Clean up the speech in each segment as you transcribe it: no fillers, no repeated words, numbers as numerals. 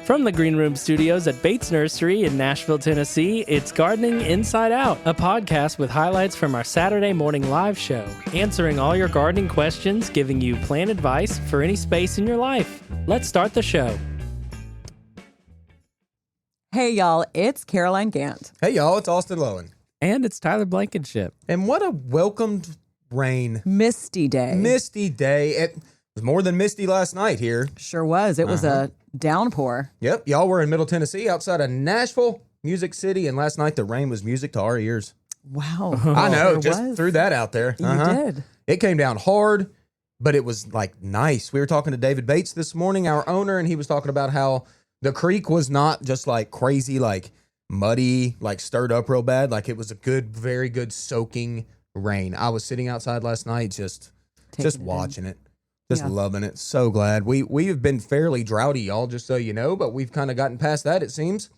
From the Green Room Studios at Bates Nursery in Nashville, Tennessee, it's Gardening Inside Out, a podcast with highlights from our Saturday morning live show, answering all your gardening questions, giving you plant advice for any space in your life. Let's start the show. Hey, y'all, it's Caroline Gant. Hey, y'all, it's Austin Lowen. And it's Tyler Blankenship. And what a welcomed rain. Misty day. Misty day. It was more than misty last night here. Sure was. It was a downpour. Yep, y'all were in Middle Tennessee outside of Nashville, Music City, and last night the rain was music to our ears. Wow. I know, There just was. threw that out there. You did. It came down hard, but it was like nice. We were talking to David Bates this morning, our owner, and he was talking about how the creek was not just like crazy, like muddy, like stirred up real bad. Like it was a good, very good soaking rain. I was sitting outside last night just watching it. Just loving it. So glad. We have been fairly droughty, y'all, just so you know, but we've kind of gotten past that, it seems.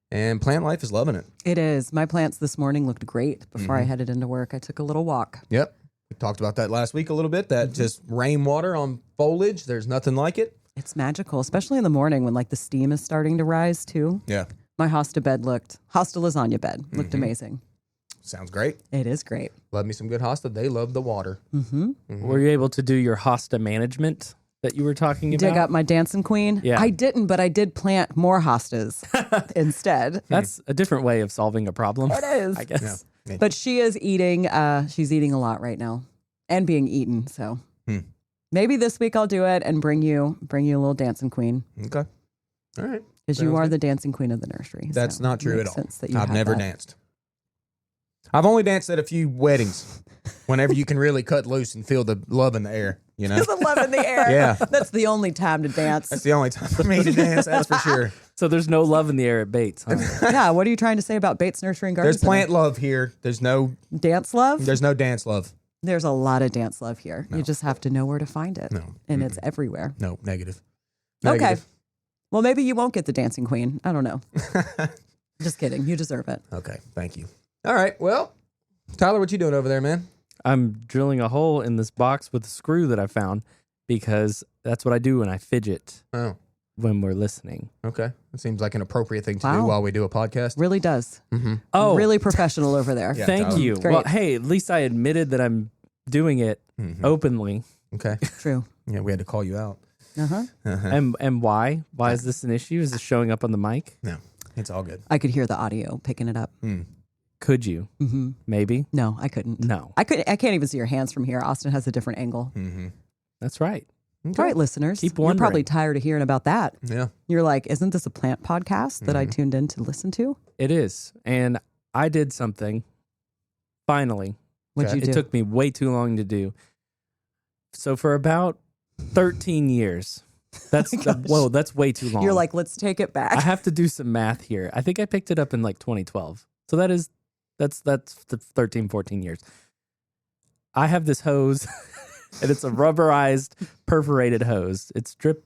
And plant life is loving it. It is. My plants this morning looked great before I headed into work. I took a little walk. Yep. We talked about that last week a little bit, that just rainwater on foliage. There's nothing like it. It's magical, especially in the morning when like the steam is starting to rise too. Yeah. My hosta lasagna bed looked amazing. Sounds great. It is great. Love me some good hosta. They love the water. Were you able to do your hosta management that you were talking about? Dig up my dancing queen. Yeah. I didn't, but I did plant more hostas instead. That's a different way of solving a problem. It is. I guess. Yeah. But she is eating. She's eating a lot right now, and being eaten. So maybe this week I'll do it and bring you a little dancing queen. Okay. All right. Because you are the dancing queen of the nursery. That's so not true it at makes all. sense that you I've have never that. danced. I've only danced at a few weddings. Whenever you can really cut loose and feel the love in the air, you know? There's a love in the air. Yeah. That's the only time to dance. That's the only time for me to dance, that's for sure. So there's no love in the air at Bates, huh? Yeah. What are you trying to say about Bates Nursery and Garden There's plant love here. There's no Dance love? dance love. There's a lot of dance love here. You just have to know where to find it. No. And it's everywhere. No, negative. Okay. Negative. Well, maybe you won't get the dancing queen. I don't know. Just kidding. You deserve it. Okay, thank you. All right, well, Tyler, what you doing over there, man? I'm drilling a hole in this box with a screw that I found because that's what I do when I fidget Oh, when we're listening. okay. That seems like an appropriate thing to do Wow. while we do a podcast. Really does. Oh, Really professional over there. Yeah. thank Tyler. you. Great. Well, hey, at least I admitted that I'm doing it openly. Okay. True. Yeah, we had to call you out. Uh-huh. And why? Why is this an issue? Is this showing up on the mic? No, it's all good. I could hear the audio picking it up. Could you? Maybe? No, I couldn't. No. I can't even see your hands from here. Austin has a different angle. That's right. All right, listeners. Keep You're probably wondering. tired of hearing about that. Yeah. You're like, isn't this a plant podcast that I tuned in to listen to? It is. And I did something. Finally. What'd you do? It took me way too long to do. So for about 13 years. That's whoa, that's way too long. You're like, let's take it back. I have to do some math here. I think I picked it up in like 2012. So that's the 13, 14 years. I have this hose and it's a rubberized perforated hose. It's drip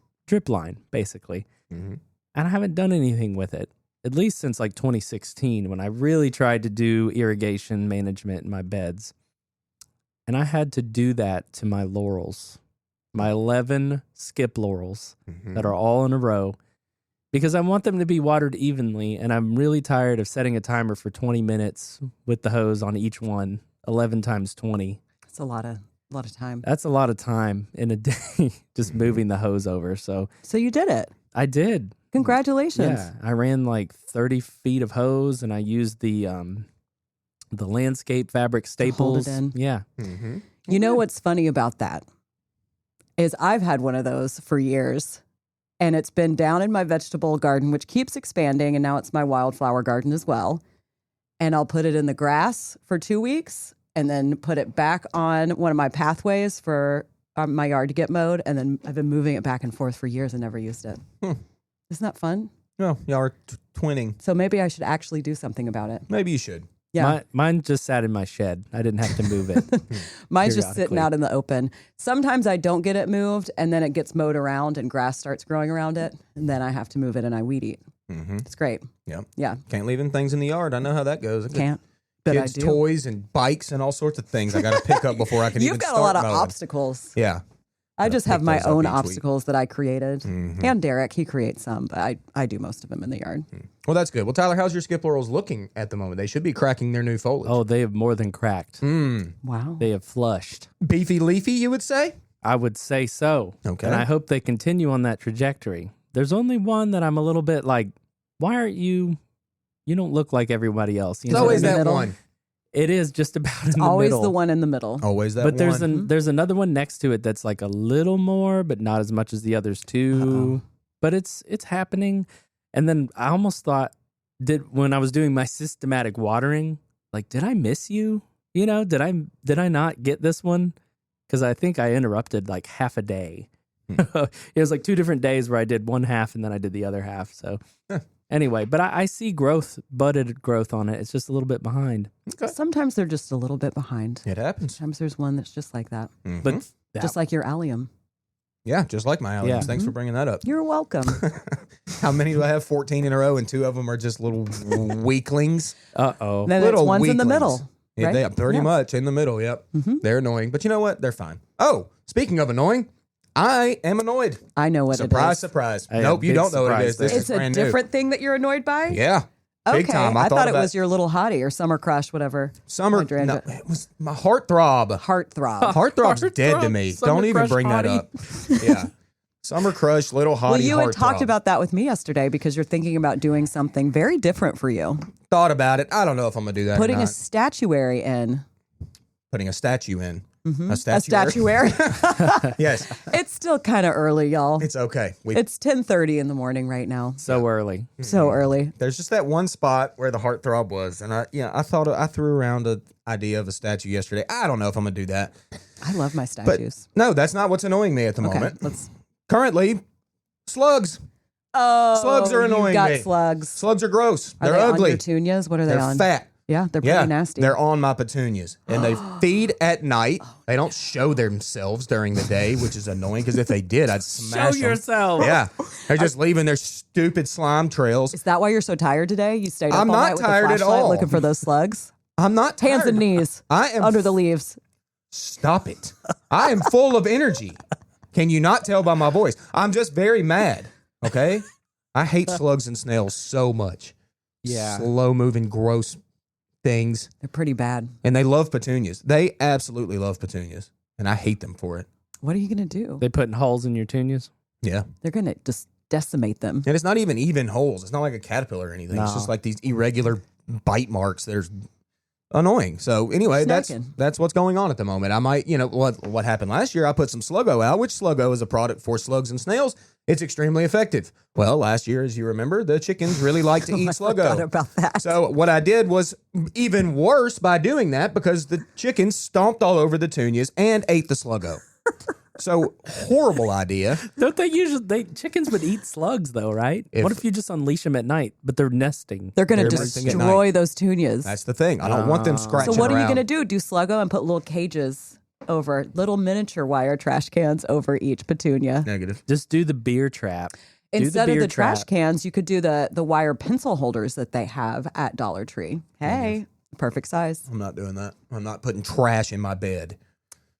line basically. And I haven't done anything with it at least since like 2016 when I really tried to do irrigation management in my beds. And I had to do that to my laurels. My 11 skip laurels that are all in a row because I want them to be watered evenly. And I'm really tired of setting a timer for 20 minutes with the hose on each one, 11 times 20. It's a lot of time. That's a lot of time in a day just moving the hose over. So So you did it. I did. Congratulations. Yeah. I ran like 30 feet of hose and I used the landscape fabric staples. it in. Yeah. You know what's funny about that is I've had one of those for years, and it's been down in my vegetable garden, which keeps expanding, and now it's my wildflower garden as well. And I'll put it in the grass for 2 weeks and then put it back on one of my pathways for my yard to get mowed, and then I've been moving it back and forth for years and never used it. Isn't that fun? No, y'all are twinning. So maybe I should actually do something about it. Maybe you should. Yeah. Mine just sat in my shed. I didn't have to move it. Mine's just sitting periodically. out in the open. Sometimes I don't get it moved, and then it gets mowed around and grass starts growing around it, and then I have to move it and I weed eat. It's great. Yep. Yeah. Can't leave in things in the yard. I know how that goes. Can't. But Kids' I do. toys and bikes and all sorts of things I got to pick up before I can You've even got start a lot of mowing. obstacles. Yeah. I just have pick my those up own each week. obstacles that I created. Mhm. And Derek, he creates some, but I do most of them in the yard. Well, that's good. Well, Tyler, how's your skip laurels looking at the moment? They should be cracking their new foliage. Oh, they have more than cracked. Wow. They have flushed. Beefy leafy, you would say? I would say so. Okay. And I hope they continue on that trajectory. There's only one that I'm a little bit like, why aren't you don't look like everybody else. You It's know always what I that mean? middle? one. It is just about in the Always middle. the one in the middle. Always that But there's one. there's another one next to it that's like a little more, but not as much as the others too. But it's happening. And then I almost thought, when I was doing my systematic watering, like, did I miss you? You know, did I not get this one? Because I think I interrupted like half a day. It was like 2 different days where I did one half and then I did the other half. So anyway, but I see budded growth on it. It's just a little bit behind. Okay. Sometimes they're just a little bit behind. It happens. Sometimes there's one that's just like that. Mhm. But Just like your allium. yeah, just like my alliums. Yeah. Thanks for bringing that up. You're welcome. How many do I have? 14 in a row, and 2 of them are just little weaklings. uh-oh. Then Little it's one's in the weaklings. middle. Yeah, Right? they are pretty Yeah. much in the middle. Yep. Mhm. They're annoying. But you know what? They're fine. Oh, speaking of annoying, I am annoyed. I know what Surprise, it is. surprise. I have Nope, you big don't know what it surprise is. This there. is It's a brand new. different thing that you're annoyed by? Yeah. Okay. Big time. I thought it about was your little hottie or summer crush, whatever. summer. hydrangea. No, it was my heartthrob. Heartthrob. Heartthrob's dead to Heartthrob, me. summer Don't even crush bring that hottie. up. Yeah. Summer crush, little hottie. Well, you had heartthrob. talked about that with me yesterday because you're thinking about doing something very different for you. Thought about it. I don't know if I'm gonna do that. Putting or a not. statuary in. Putting a statue in. Mhm. A A statuary. statuary. Yes, It's still kind of early, y'all. it's okay. It's 10:30 in the morning right now. So early. So early. There's just that one spot where the heartthrob was, and I thought I threw around an idea of a statue yesterday. I don't know if I'm gonna do that. I love my But statues. no, that's not what's annoying me at the Okay, moment. let's. Currently, slugs. Oh, Slugs are annoying you got me. slugs. Slugs are gross. Are They're they ugly. on your petunias? What are they They're on? fat. Yeah, they're pretty Yeah, nasty. they're on my petunias, and they feed at night. They don't show themselves during the day, which is annoying because if they did, I'd smash them. yourself. Yeah, they're just leaving their stupid slime trails. Is that why you're so tired today? You stayed up I'm all not night with tired the at flashlight all. looking for those slugs? I'm not tired. Hands and knees I am under the leaves. Stop it. I am full of energy. Can you not tell by my voice? I'm just very mad. Okay? I hate slugs and snails so much. Yeah. Slow moving, gross things. They're pretty bad. And they love petunias. They absolutely love petunias. And I hate them for it. What are you going to do? They putting holes in your petunias? Yeah. They're going to just decimate them. And it's not even holes. It's not like a caterpillar or anything. It's No. just like these irregular bite marks that are annoying. So anyway, Snacking. that's what's going on at the moment. I might, what happened last year, I put some Sluggo out, which Sluggo is a product for slugs and snails. It's extremely effective. Well, last year, as you remember, the chickens really like to eat I forgot Sluggo. about that. So what I did was even worse by doing that because the chickens stomped all over the petunias and ate the Sluggo. So horrible idea. Don't they usually? Chickens would eat slugs though, right? What if you just unleash them at night, but they're nesting? They're going to They're nesting at destroy those tunias. That's the thing. I don't want them scratching So what are you around. going to do? Do Sluggo and put little cages over, little miniature wire trash cans over each petunia? Negative. Just do the beer trap. Instead of beer the trash trap. cans, you could do the wire pencil holders that they have at Dollar Tree. Hey, perfect size. I'm not doing that. I'm not putting trash in my bed.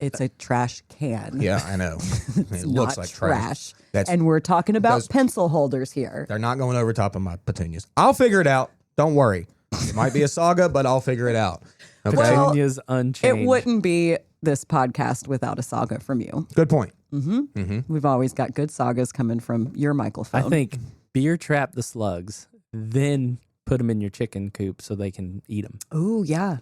It's a trash can. Yeah, I know. It looks Not like trash. That's And we're talking about those- pencil holders here. They're not going over top of my petunias. I'll figure it out. Don't worry. It might be a saga, but I'll figure it out. Okay. Well, Petunias It unchanged. wouldn't be this podcast without a saga from you. Good point. We've always got good sagas coming from your microphone. I think beer trap the slugs, then put them in your chicken coop so they can eat them. Oh, yeah.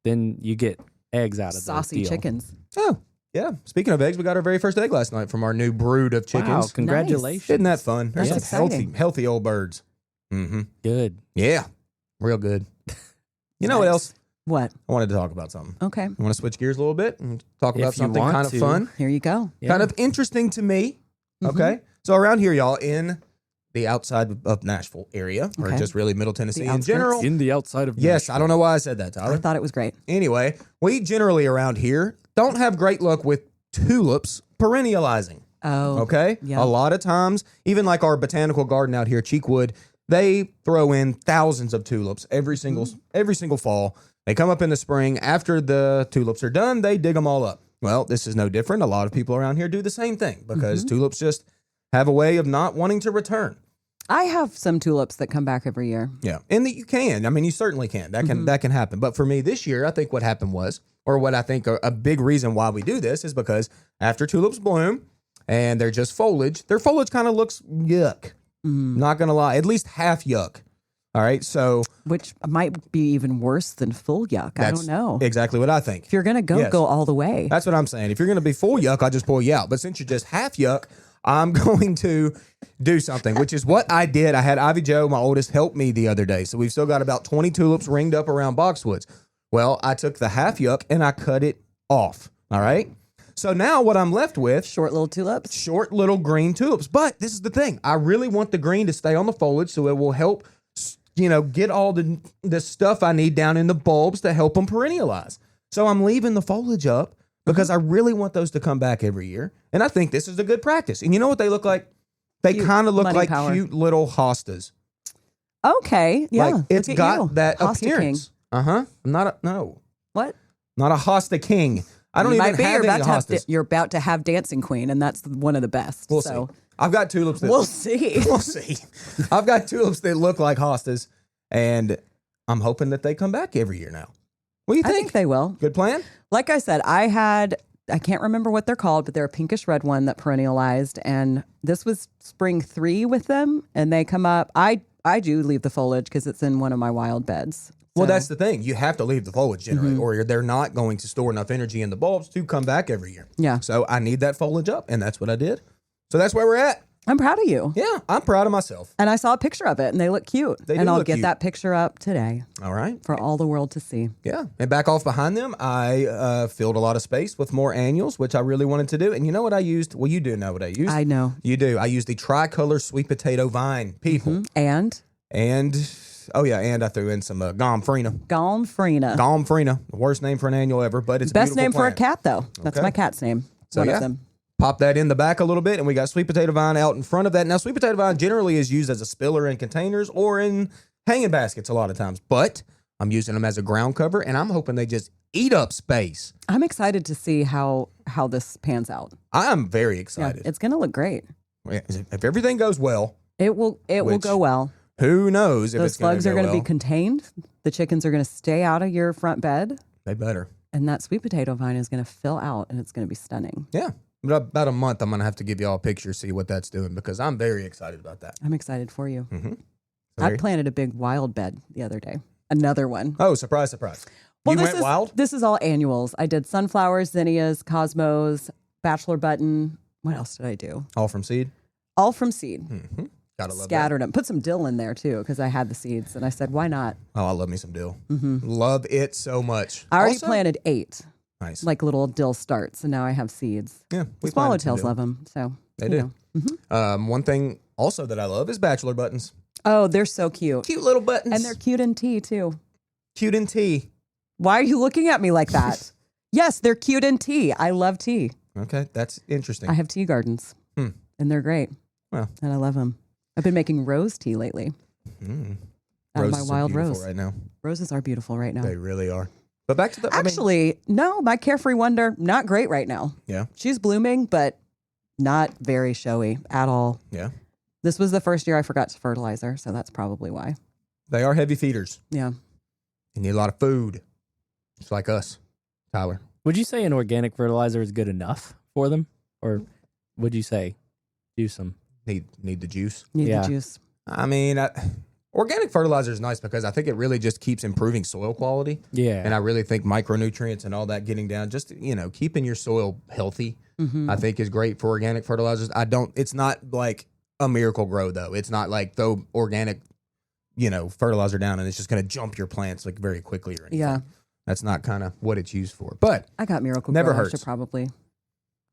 Then you get eggs out of Saucy the deal. chickens. Oh, yeah. Speaking of eggs, we got our very first egg last night from our new brood of Wow! chickens. Congratulations. Isn't that fun? They're That's some exciting. healthy old birds. Mm-hmm. Good. Yeah. Real good. You know what Nice. else? What? I wanted to talk about something. Okay. I want to switch gears a little bit and talk about If you something want kind of to. fun. Here you go. Yeah. Kind of interesting to me. Mm-hmm. Okay. So around here, y'all, in the outside of Nashville area, or Okay. just really Middle Tennessee The in outskirts? general. in the outside of Yes, I don't know why I said that, I Tyler. thought it was great. Anyway, we generally around here don't have great luck with tulips perennializing. Oh. Okay? Yeah. A lot of times, even like our botanical garden out here, Cheekwood, they throw in thousands of tulips every single fall. They come up in the spring. After the tulips are done, they dig them all up. Well, this is no different. A lot of people around here do the same thing because Mm-hmm. tulips just have a way of not wanting to return. I have some tulips that come back every year. Yeah, and that you can. I mean, you certainly can. That can happen. But for me this year, I think what happened was, or what I think a big reason why we do this is because after tulips bloom and they're just foliage, their foliage kind of looks yuck. Not gonna lie, at least half yuck. All right, so Which might be even worse than full yuck. I that's don't know. exactly what I think. If you're going to go, Yes. go all the way. That's what I'm saying. If you're going to be full yuck, I'll just pull you out. But since you're just half yuck, I'm going to do something, which is what I did. I had Ivy Joe, my oldest, help me the other day. So we've still got about 20 tulips ringed up around boxwoods. Well, I took the half yuck and I cut it off. All right. So now what I'm left with, Short little tulips. short little green tulips. But this is the thing. I really want the green to stay on the foliage so it will help, get all the stuff I need down in the bulbs to help them perennialize. So I'm leaving the foliage up because I really want those to come back every year. And I think this is a good practice. And you know what they look like? They Cute kind of look money like power. cute little hostas. Okay. Yeah. Like it's look at you. got that Hosta appearance. I'm not a What? not a hosta king. I don't You even might be. have any hostas. You're about to have Dancing Queen, and that's one of the best. We'll so see. I've got tulips that we'll see. we'll see. I've got tulips that look like hostas, and I'm hoping that they come back every year now. What do you I think? think they will. Good plan? Like I said, I can't remember what they're called, but they're a pinkish red one that perennialized. And this was spring 3 with them, and they come up. I do leave the foliage because it's in one of my wild beds. Well, So, that's the thing. You have to leave the foliage generally, or they're not going to store enough energy in the bulbs to come back every year. yeah. So I need that foliage up, and that's what I did. So that's where we're at. I'm proud of you. Yeah, I'm proud of myself. And I saw a picture of it, and they look cute. They do and I'll look get cute. that picture up today All right. for all the world to see. Yeah. And back off behind them, I filled a lot of space with more annuals, which I really wanted to do. And you know what I used? Well, you do know what I used. I know. You do. I used the tricolor sweet potato vine, people. And And, and I threw in some Gomfrina. Gomfrina. Gomfrina, the worst name for an annual ever, but it's a Best beautiful name for a plant. cat, though. That's Okay. my cat's name. So, one yeah. of them. Pop that in the back a little bit, and we got sweet potato vine out in front of that. Now, sweet potato vine generally is used as a spiller in containers or in hanging baskets a lot of times, but I'm using them as a ground cover, and I'm hoping they just eat up space. I'm excited to see how this pans out. I'm very Yeah, excited. it's going to look great. If everything goes well, It will Which- go well. who knows if Those it's going slugs to are go going to well. be contained. The chickens are going to stay out of your front bed, They better. and that sweet potato vine is going to fill out, and it's going to be stunning. Yeah. But about a month, I'm going to have to give y'all a picture, see what that's doing, because I'm very excited about that. I'm excited for you. So I there- planted a big wild bed the other day. Another one. Oh, surprise, surprise. Well, You this went is, wild? This is all annuals. I did sunflowers, zinnias, cosmos, bachelor button. What else did I do? All from seed? All from seed. Mm-hmm. Gotta love that. Scattered them. Put some dill in there too because I had the seeds, and I said, "Why not?" Oh, I love me some dill. Love it so much. I already Also- planted 8, Nice. like little dill starts, and now I have seeds. Yeah. The planted some swallowtails dill. love them, so They you do. know. One thing also that I love is bachelor buttons. Oh, they're so cute, Cute little buttons. and they're cute in tea too. cute in tea. Why are you looking at me like that? Yes, they're cute in tea. I love tea. Okay, that's interesting. I have tea gardens, and they're great. Well. and I love them. I've been making rose tea lately. Out of my Roses are wild beautiful rose. right now. Roses are beautiful right now. They really are. But back to the Actually, no, my Carefree Wonder, not great right now. Yeah. She's blooming, but not very showy at all. Yeah. This was the first year I forgot to fertilize her, so that's probably why. They are heavy feeders. Yeah. You need a lot of food. Just like us, Tyler. Would you say an organic fertilizer is good enough for them? Or would you say do some? Need the juice. Need Yeah. the juice. I mean, organic fertilizer is nice because I think it really just keeps improving soil quality. Yeah. And I really think micronutrients and all that getting down, just, keeping your soil healthy, I think is great for organic fertilizers. It's not like a miracle grow though. It's not like throw organic, fertilizer down and it's just going to jump your plants like very quickly or anything. Yeah. That's not kind of what it's used for. But I got Miracle Never Grow. I hurts. should probably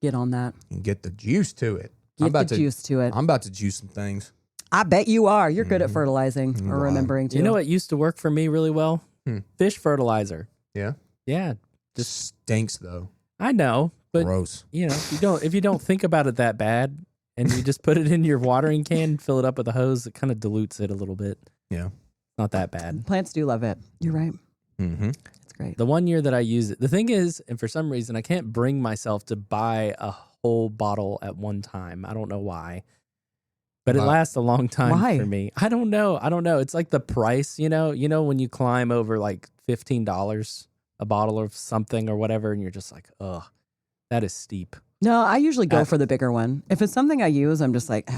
get on that. you can get the juice to it. Get the juice to it. I'm about to juice some things. I bet you are. You're good at fertilizing or Wow. remembering to. You know what used to work for me really well? Hmm. Fish fertilizer. Yeah. Yeah. Just stinks though. I know, but Gross. if you don't think about it that bad and you just put it in your watering can, fill it up with a hose, it kind of dilutes it a little bit. Yeah. Not that bad. Plants do love it. You're right. Mm-hmm. It's great. The one year that I use it, the thing is, and for some reason, I can't bring myself to buy a whole bottle at one time. I don't know why. But it Wow. lasts a long time Why? for me. I don't know. It's like the price, you know, when you climb over like $15 a bottle of something or whatever, and you're just like, ugh, that is steep. No, I usually go for the bigger one. If it's something I use, I'm just like,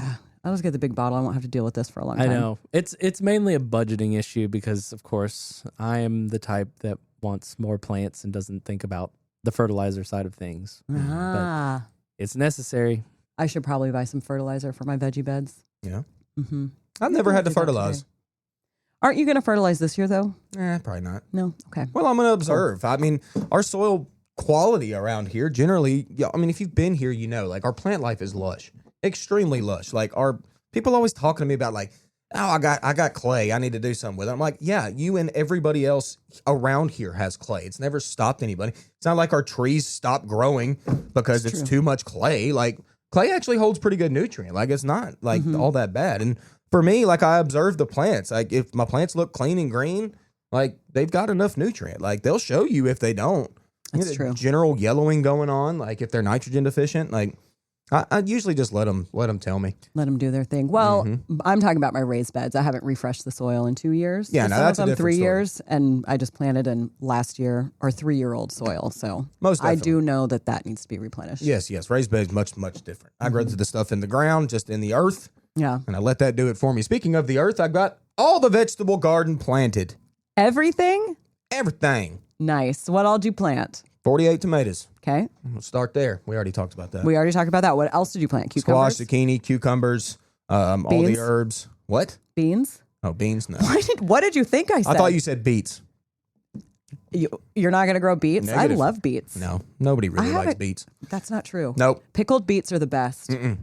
I'll just get the big bottle. I won't have to deal with this for a long time. I know. It's mainly a budgeting issue because, of course, I am the type that wants more plants and doesn't think about the fertilizer side of things. Ah. But it's necessary. I should probably buy some fertilizer for my veggie beds. Yeah. Mm-hmm. I've never had to do that fertilize. today. Aren't you going to fertilize this year, though? Probably not. No? Okay. Well, I'm going to observe. I mean, our soil quality around here generally, I mean, if you've been here, you know, like our plant life is lush, extremely lush. Like our people always talking to me about like, oh, I got clay. I need to do something with it. I'm like, yeah, you and everybody else around here has clay. It's never stopped anybody. It's not like our trees stop growing because it's too much clay. Like clay actually holds pretty good nutrient. Like it's not like all that bad. And for me, like I observe the plants. Like if my plants look clean and green, like they've got enough nutrient. Like they'll show you if they don't. That's true. General yellowing going on. Like if they're nitrogen deficient, like I usually just let them tell me. Let them do their thing. Well, I'm talking about my raised beds. I haven't refreshed the soil in 2 years. Yeah, no, Some that's of a them different 3 story. years, and I just planted in last year or 3-year-old soil. So Most I definitely. do know that needs to be replenished. Yes. Raised beds much different. I grow the stuff in the ground, just in the earth, Yeah. and I let that do it for me. Speaking of the earth, I got all the vegetable garden planted. Everything? Everything. Nice. What all did you plant? 48 tomatoes. Okay. We'll start there. We already talked about that. We already talked about that. What else did you plant? Squash, Cucumbers? zucchini, cucumbers, all Beans? the herbs. What? Beans? Oh, beans? No. What did you think I said? I thought you said beets. You're not going to grow beets? Negative. I love beets. No, nobody really likes haven't- beets. That's not true. Nope. Pickled beets are the best. I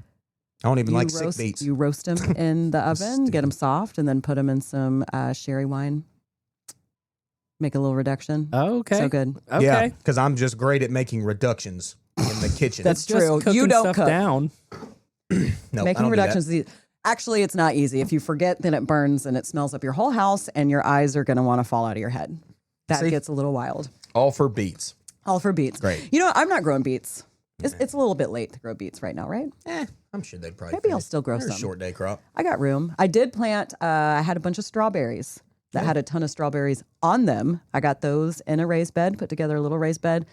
don't even like sick beets. You roast them in the oven, get them soft, and then put them in some sherry wine. Make a little reduction. Oh, okay. So good. Okay. Yeah, because I'm just great at making reductions in the kitchen. That's Just true. cooking You don't stuff cook. down. Nope, I don't Making do reductions. Actually, it's not easy. If you forget, then it burns and it smells up your whole house, and your eyes are going to want to fall out of your head. That See? gets a little wild. that. All for beets. All for beets. Great. You know, I'm not growing beets. It's a little bit late to grow beets right now, right? I'm sure they'd probably. Maybe I'll finish. still grow They're a some. short day crop. I got room. I did plant, I had a bunch of strawberries that had a ton of strawberries on them. I got those in a raised bed, put together a little raised bed,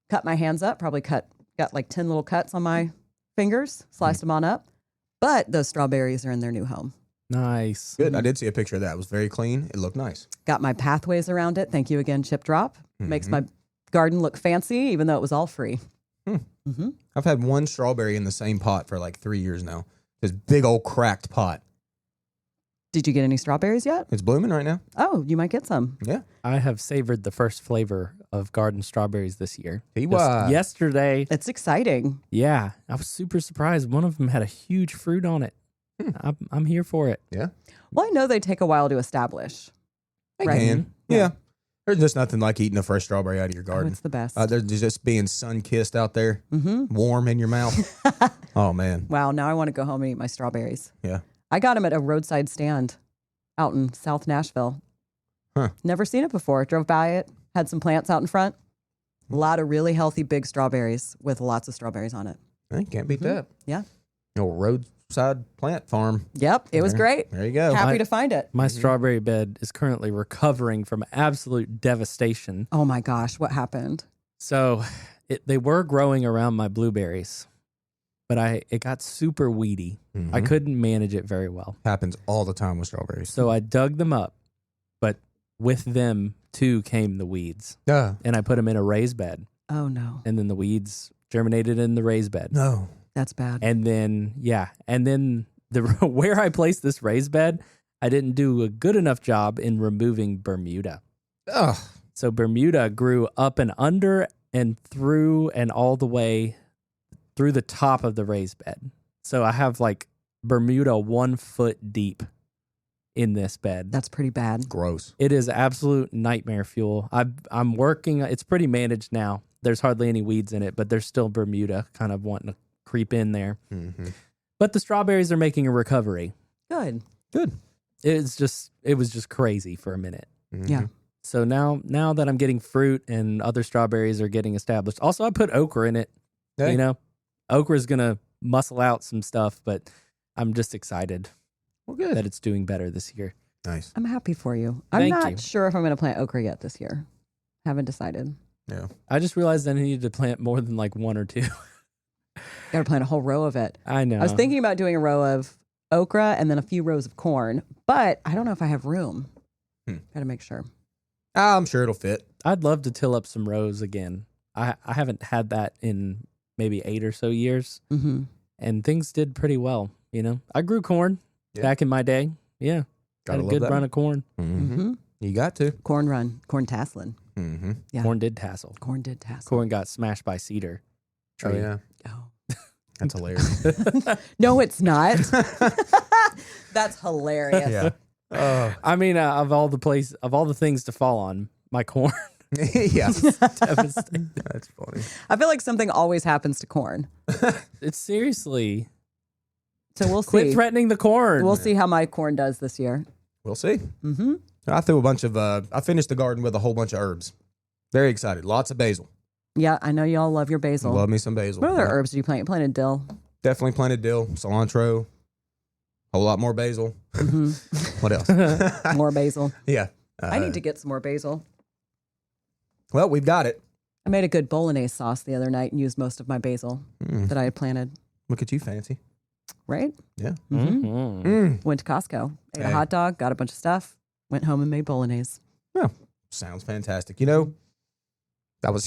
cut my hands up, probably got like 10 little cuts on my fingers, sliced them on up. But those strawberries are in their new home. Nice. Good. I did see a picture of that. It was very clean. It looked nice. Got my pathways around it. Thank you again, Chip Drop. Makes my garden look fancy, even though it was all free. I've had one strawberry in the same pot for like 3 years now. This big old cracked pot. Did you get any strawberries yet? It's blooming right now. Oh, you might get some. Yeah. I have savored the first flavor of garden strawberries this year. He Just was. yesterday. It's exciting. Yeah, I was super surprised. One of them had a huge fruit on it. I'm here for it. Yeah. Well, I know they take a while to establish. They Right. can. Yeah. There's just nothing like eating a fresh strawberry out of your Oh, garden. it's the best. They're just being sun kissed out there, warm in your mouth. Oh man. Wow, now I want to go home and eat my strawberries. Yeah. I got them at a roadside stand out in South Nashville. Huh. Never seen it before. Drove by it, had some plants out in front. A lot of really healthy big strawberries with lots of strawberries on it. Hey, can't beat that. Yeah. Old roadside plant farm. Yep, it was great. There you go. Happy to find it. My strawberry bed is currently recovering from absolute devastation. Oh my gosh, what happened? So they were growing around my blueberries, but it got super weedy. I couldn't manage it very well. Happens all the time with strawberries. So I dug them up, but with them too came the weeds. No. And I put them in a raised bed, Oh no, and then the weeds germinated in the raised bed. No. that's bad. And then the where I placed this raised bed, I didn't do a good enough job in removing Bermuda. Ugh. So Bermuda grew up and under and through and all the way through the top of the raised bed. So I have like Bermuda 1 foot deep in this bed. That's pretty bad. Gross. It is absolute nightmare fuel. I'm working. It's pretty managed now. There's hardly any weeds in it, but there's still Bermuda kind of wanting to creep in there. But the strawberries are making a recovery. Good. Good. It was just crazy for a minute. Yeah. So now that I'm getting fruit and other strawberries are getting established. Also, I put okra in it. Hey. You know, okra is going to muscle out some stuff, but I'm just excited Well, good. that it's doing better this year. Nice. I'm happy for you. I'm Thank not you. sure if I'm going to plant okra yet this year. Haven't decided. Yeah. I just realized I needed to plant more than like one or two. Got to plant a whole row of it. I know. I was thinking about doing a row of okra and then a few rows of corn, but I don't know if I have room. Got to make sure. I'm sure it'll fit. I'd love to till up some rows again. I haven't had that in maybe 8 or so years, Mm-hmm. and things did pretty well. You know, I grew corn back in my day. Yeah, Gotta had a love good that. run of corn. Mm-hmm. You got to. Corn tasseling. Mm-hmm. Yeah. Corn did tassel. Corn did tassel. Corn got smashed by cedar. Oh, tree. yeah. Oh. That's hilarious. No, it's not. That's hilarious. yeah. Oh. I mean, of all the things to fall on, my corn. yeah. Devastating. That's funny. I feel like something always happens to corn. It's seriously. So we'll Quit see. threatening the corn. We'll see how my corn does this year. We'll see. Mm-hmm. I threw a bunch of, I finished the garden with a whole bunch of herbs. Very excited. Lots of basil. Yeah, I know y'all love your basil. Love me some basil. What other Yeah. herbs did you plant? You planted dill. Definitely planted dill, cilantro, a whole lot more basil. Mm-hmm. What else? More basil. yeah. I need to get some more basil. Well, we've got it. I made a good bolognese sauce the other night and used most of my basil that I had planted. Look at you, fancy. Right? Yeah. Mm-hmm. Mhm. Went to Costco, ate a Hey. hot dog, got a bunch of stuff, went home and made bolognese. Sounds fantastic. You know, I was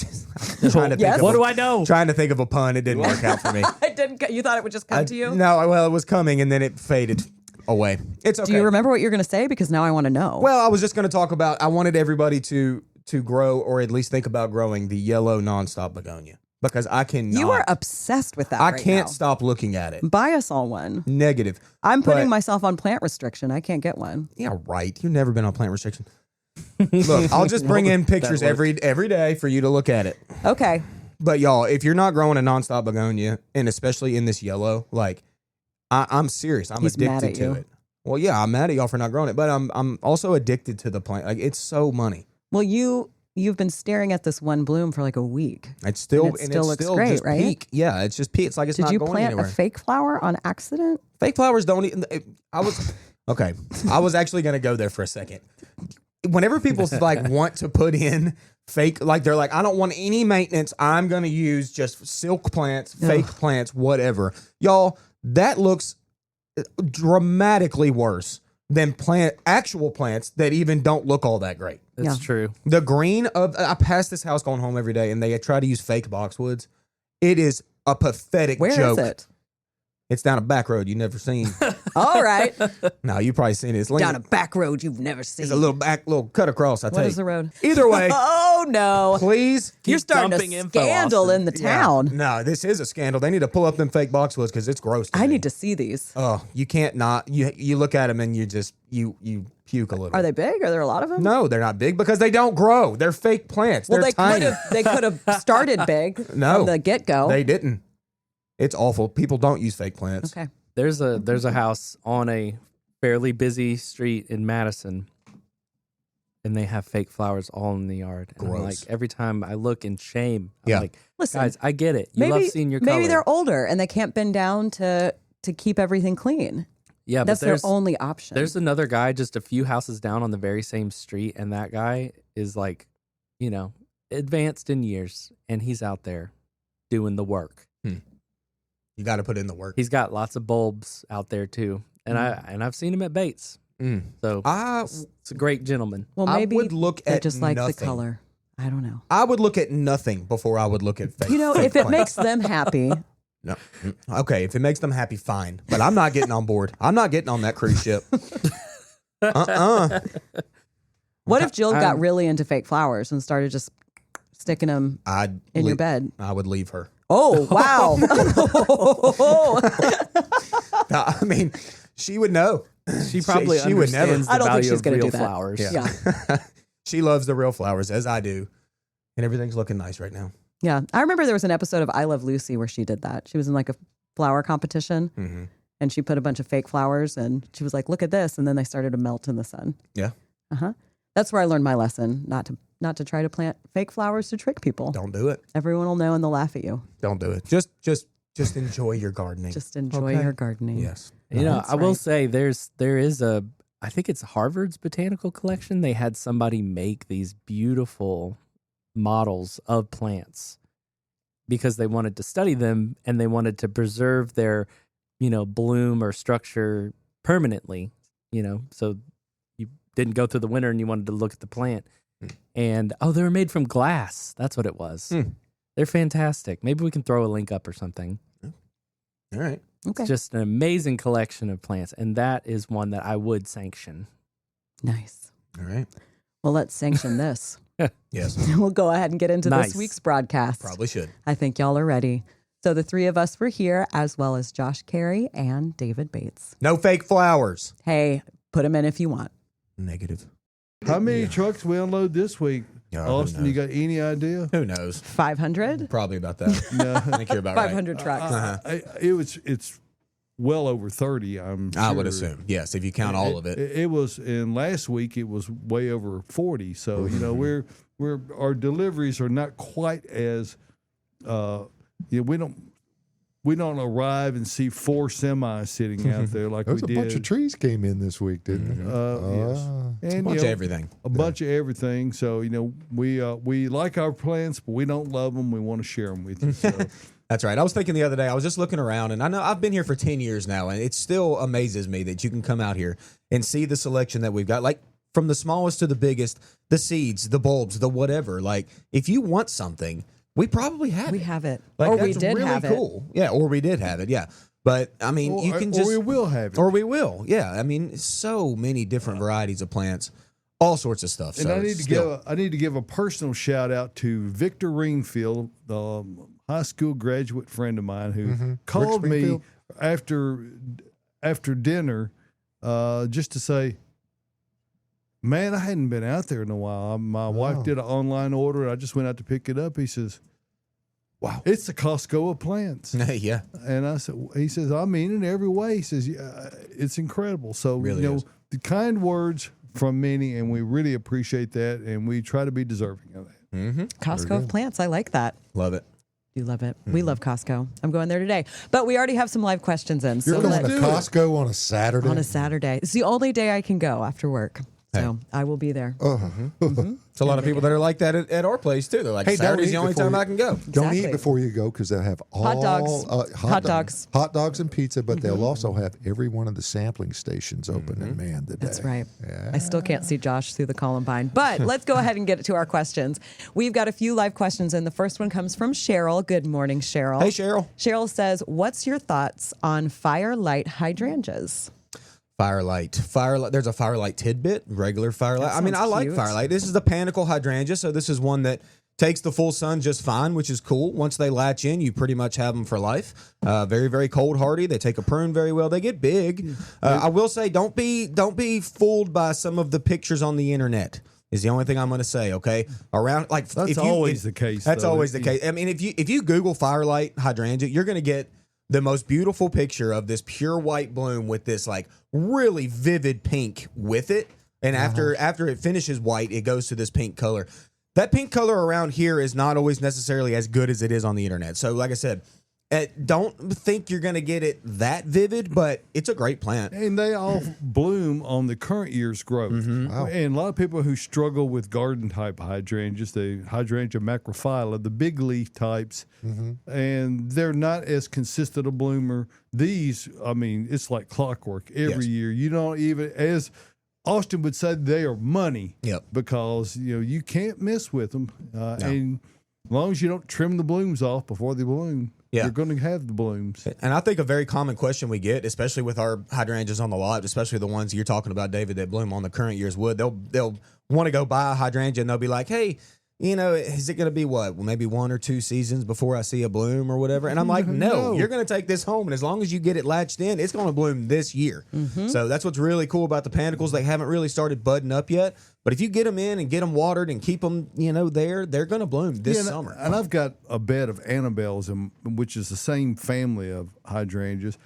trying to think Yes? of What a, do I know? trying to think of a pun. It didn't work out for me. I didn't. You thought it would just come to you? No, well, it was coming and then it faded away. It's okay. Do you remember what you're going to say? Because now I want to know. Well, I was just going to talk about. I wanted everybody to grow, or at least think about growing, the yellow nonstop begonia, because I cannot. you are obsessed with that. I right can't now. stop looking at it. Buy us all one. Negative. I'm putting But- myself on plant restriction. I can't get one. Yeah, right. You've never been on plant restriction. Look, I'll just bring in pictures That every day for you to look at it. Okay. But y'all, if you're not growing a nonstop begonia, and especially in this yellow, like I'm serious. I'm He's mad addicted at to you. it. Well, yeah, I'm mad at y'all for not growing it, but I'm also addicted to the plant. Like it's so money. Well, you've been staring at this one bloom for like a week. It's still And it still looks great, just right? peak. Yeah, it's just peak. It's like it's Did not you going plant anywhere. a fake flower on accident? Fake flowers don't even. I was okay. I was actually gonna go there for a second. Whenever people like want to put in fake, like they're like, I don't want any maintenance. I'm gonna use just silk plants, fake plants, whatever. Y'all, that looks dramatically worse than actual plants that even don't look all that great. That's Yeah. true. The green of I pass this house going home every day, and they try to use fake boxwoods. It is a pathetic Where is joke. it? It's down a back road you never seen. All right. No, you probably seen it. It's Down a back road you've never seen. It's a little cut across. I What take. is the road? Either way, Oh, no. please. You're starting dumping a info, scandal Austin. in the Yeah. town. No, this is a scandal. They need to pull up them fake boxwoods because it's gross. I need to see these. Oh, you can't not. You look at them and you just you puke a little. Are they big? Are there a lot of them? No, they're not big because they don't grow. They're fake plants. Well, they're tiny. they could have started big No. from the get go. They didn't. It's awful. People don't use fake plants. Okay. There's a house on a fairly busy street in Madison, and they have fake flowers all in the yard. And I'm Gross. like every time I look in shame, I'm Yeah. like, Listen, guys, I get it. You love seeing your color. maybe they're older and they can't bend down to keep everything clean. yeah, That's but their there's only option. there's another guy just a few houses down on the very same street, and that guy is like, advanced in years, and he's out there doing the work. You got to put in the work. He's got lots of bulbs out there too, and I've seen him at Bates. Mm. So it's a great gentleman. well, I maybe would look they at just like the nothing. color. I don't know. I would look at nothing before I would look at fake. You know, fake if it plants. makes them happy, No. Okay, if it makes them happy, fine. But I'm not getting on board. I'm not getting on that cruise ship. what if Jill got I'm- really into fake flowers and started just sticking them I'd in your leave- bed? I would leave her. Oh, wow. I mean, she would know. She probably she would never. understands I the don't think value she's of gonna real do that. flowers. Yeah. She loves the real flowers, as I do. And everything's looking nice right now. Yeah. I remember there was an episode of I Love Lucy where she did that. She was in like a flower competition Mm-hmm. and she put a bunch of fake flowers and she was like, look at this. And then they started to melt in the sun. Yeah. Uh-huh. That's where I learned my lesson, not to try to plant fake flowers to trick people. Don't do it. Everyone will know and they'll laugh at you. Don't do it. Just enjoy your gardening. Just enjoy your gardening. Yes. I will say there is I think it's Harvard's botanical collection. They had somebody make these beautiful models of plants because they wanted to study them and they wanted to preserve their, bloom or structure permanently, so you didn't go through the winter and you wanted to look at the plant. And, they were made from glass. That's what it was. They're fantastic. Maybe we can throw a link up or something. All right. Okay. It's just an amazing collection of plants. And that is one that I would sanction. Nice. All right. Well, let's sanction this. Yes. We'll go ahead and get into this week's broadcast. Probably should. I think y'all are ready. So the three of us were here, as well as Josh Carey and David Bates. No fake flowers. Hey, put them in if you want. Negative. How many trucks we unload this week? Oh, Austin, you got any idea? Who knows? 500? Probably about that. No. I think you're about right. 500 trucks. It's well over 30, I'm sure. I would assume. Yes, if you count all of it. It was, and last week it was way over 40. So, our deliveries are not quite as, we don't arrive and see 4 semis sitting out there like we There's did. a bunch of trees came in this week, didn't there? Yes. And, A bunch of everything. A bunch of everything. So, we like our plants, but we don't love them. We want to share them with you. So. That's right. I was thinking the other day, I was just looking around, and I know I've been here for 10 years now, and it still amazes me that you can come out here and see the selection that we've got, like from the smallest to the biggest, the seeds, the bulbs, the whatever. Like, if you want something, we probably have We it. have it. Like, Or that's we did really have cool. Yeah, or we did have it, yeah. But, I mean, you can just... Or we will have it. Or we will, yeah. I mean, so many different varieties of plants, all sorts of stuff. And So I need to give a personal shout out to Victor Ringfield, the high school graduate friend of mine who called me after dinner just to say, man, I hadn't been out there in a while. My wife did an online order, and I just went out to pick it up. He says, wow, it's the Costco of plants. yeah. And he says, I mean it every way. He says, yeah, it's incredible. So, Really is. the kind words from many, and we really appreciate that, and we try to be deserving of that. Mm-hmm. Costco of plants. I like that. Love it. You love it. We love Costco. I'm going there today. But we already have some live questions in. You're So going to Costco on a Saturday? on a Saturday. It's the only day I can go after work. So I will be there. It's a lot of people that are like that at our place, too. They're like, Hey, don't Saturday's eat the only before time you- I can go. Don't Exactly. eat before you go because they'll have all Hot dogs. Hot dogs. hot dogs and pizza, but they'll also have every one of the sampling stations open. And man, the That's day. right. I still can't see Josh through the Columbine. But let's go ahead and get to our questions. We've got a few live questions, and the first one comes from Cheryl. Good morning, Cheryl. Hey, Cheryl. Cheryl says, what's your thoughts on firelight hydrangeas? Firelight. There's a firelight tidbit, regular firelight. That I mean, I sounds like cute. firelight. This is the panicle hydrangea, so this is one that takes the full sun just fine, which is cool. Once they latch in, you pretty much have them for life. Very, very cold hardy. They take a prune very well. They get big. I will say, don't be fooled by some of the pictures on the internet. Is the only thing I'm going to say. Okay, around like That's always the case. That's though. always the case. I mean, if you Google firelight hydrangea, you're going to get the most beautiful picture of this pure white bloom with this like really vivid pink with it. And after it finishes white, it goes to this pink color. That pink color around here is not always necessarily as good as it is on the internet. So like I said, don't think you're going to get it that vivid, but it's a great plant. And they all bloom on the current year's growth. Wow. And a lot of people who struggle with garden type hydrangeas, the hydrangea macrophylla, the big leaf types, and they're not as consistent a bloomer. These, I mean, it's like clockwork every Yes. year. You don't even, as Austin would say, they are money. Yep. Because you can't mess with them, and as long as you don't trim the blooms off before they bloom, Yeah. you're going to have the blooms. And I think a very common question we get, especially with our hydrangeas on the lot, especially the ones you're talking about, David, that bloom on the current year's wood, they'll want to go buy a hydrangea and they'll be like, hey, is it going to be what? Well, maybe 1 or 2 seasons before I see a bloom or whatever? And I'm like, no, you're going to take this home. And as long as you get it latched in, it's going to bloom this year. So that's what's really cool about the panicles. They haven't really started budding up yet. But if you get them in and get them watered and keep them, there, they're going to bloom this summer. And I've got a bed of Annabelles, which is the same family of hydrangeas.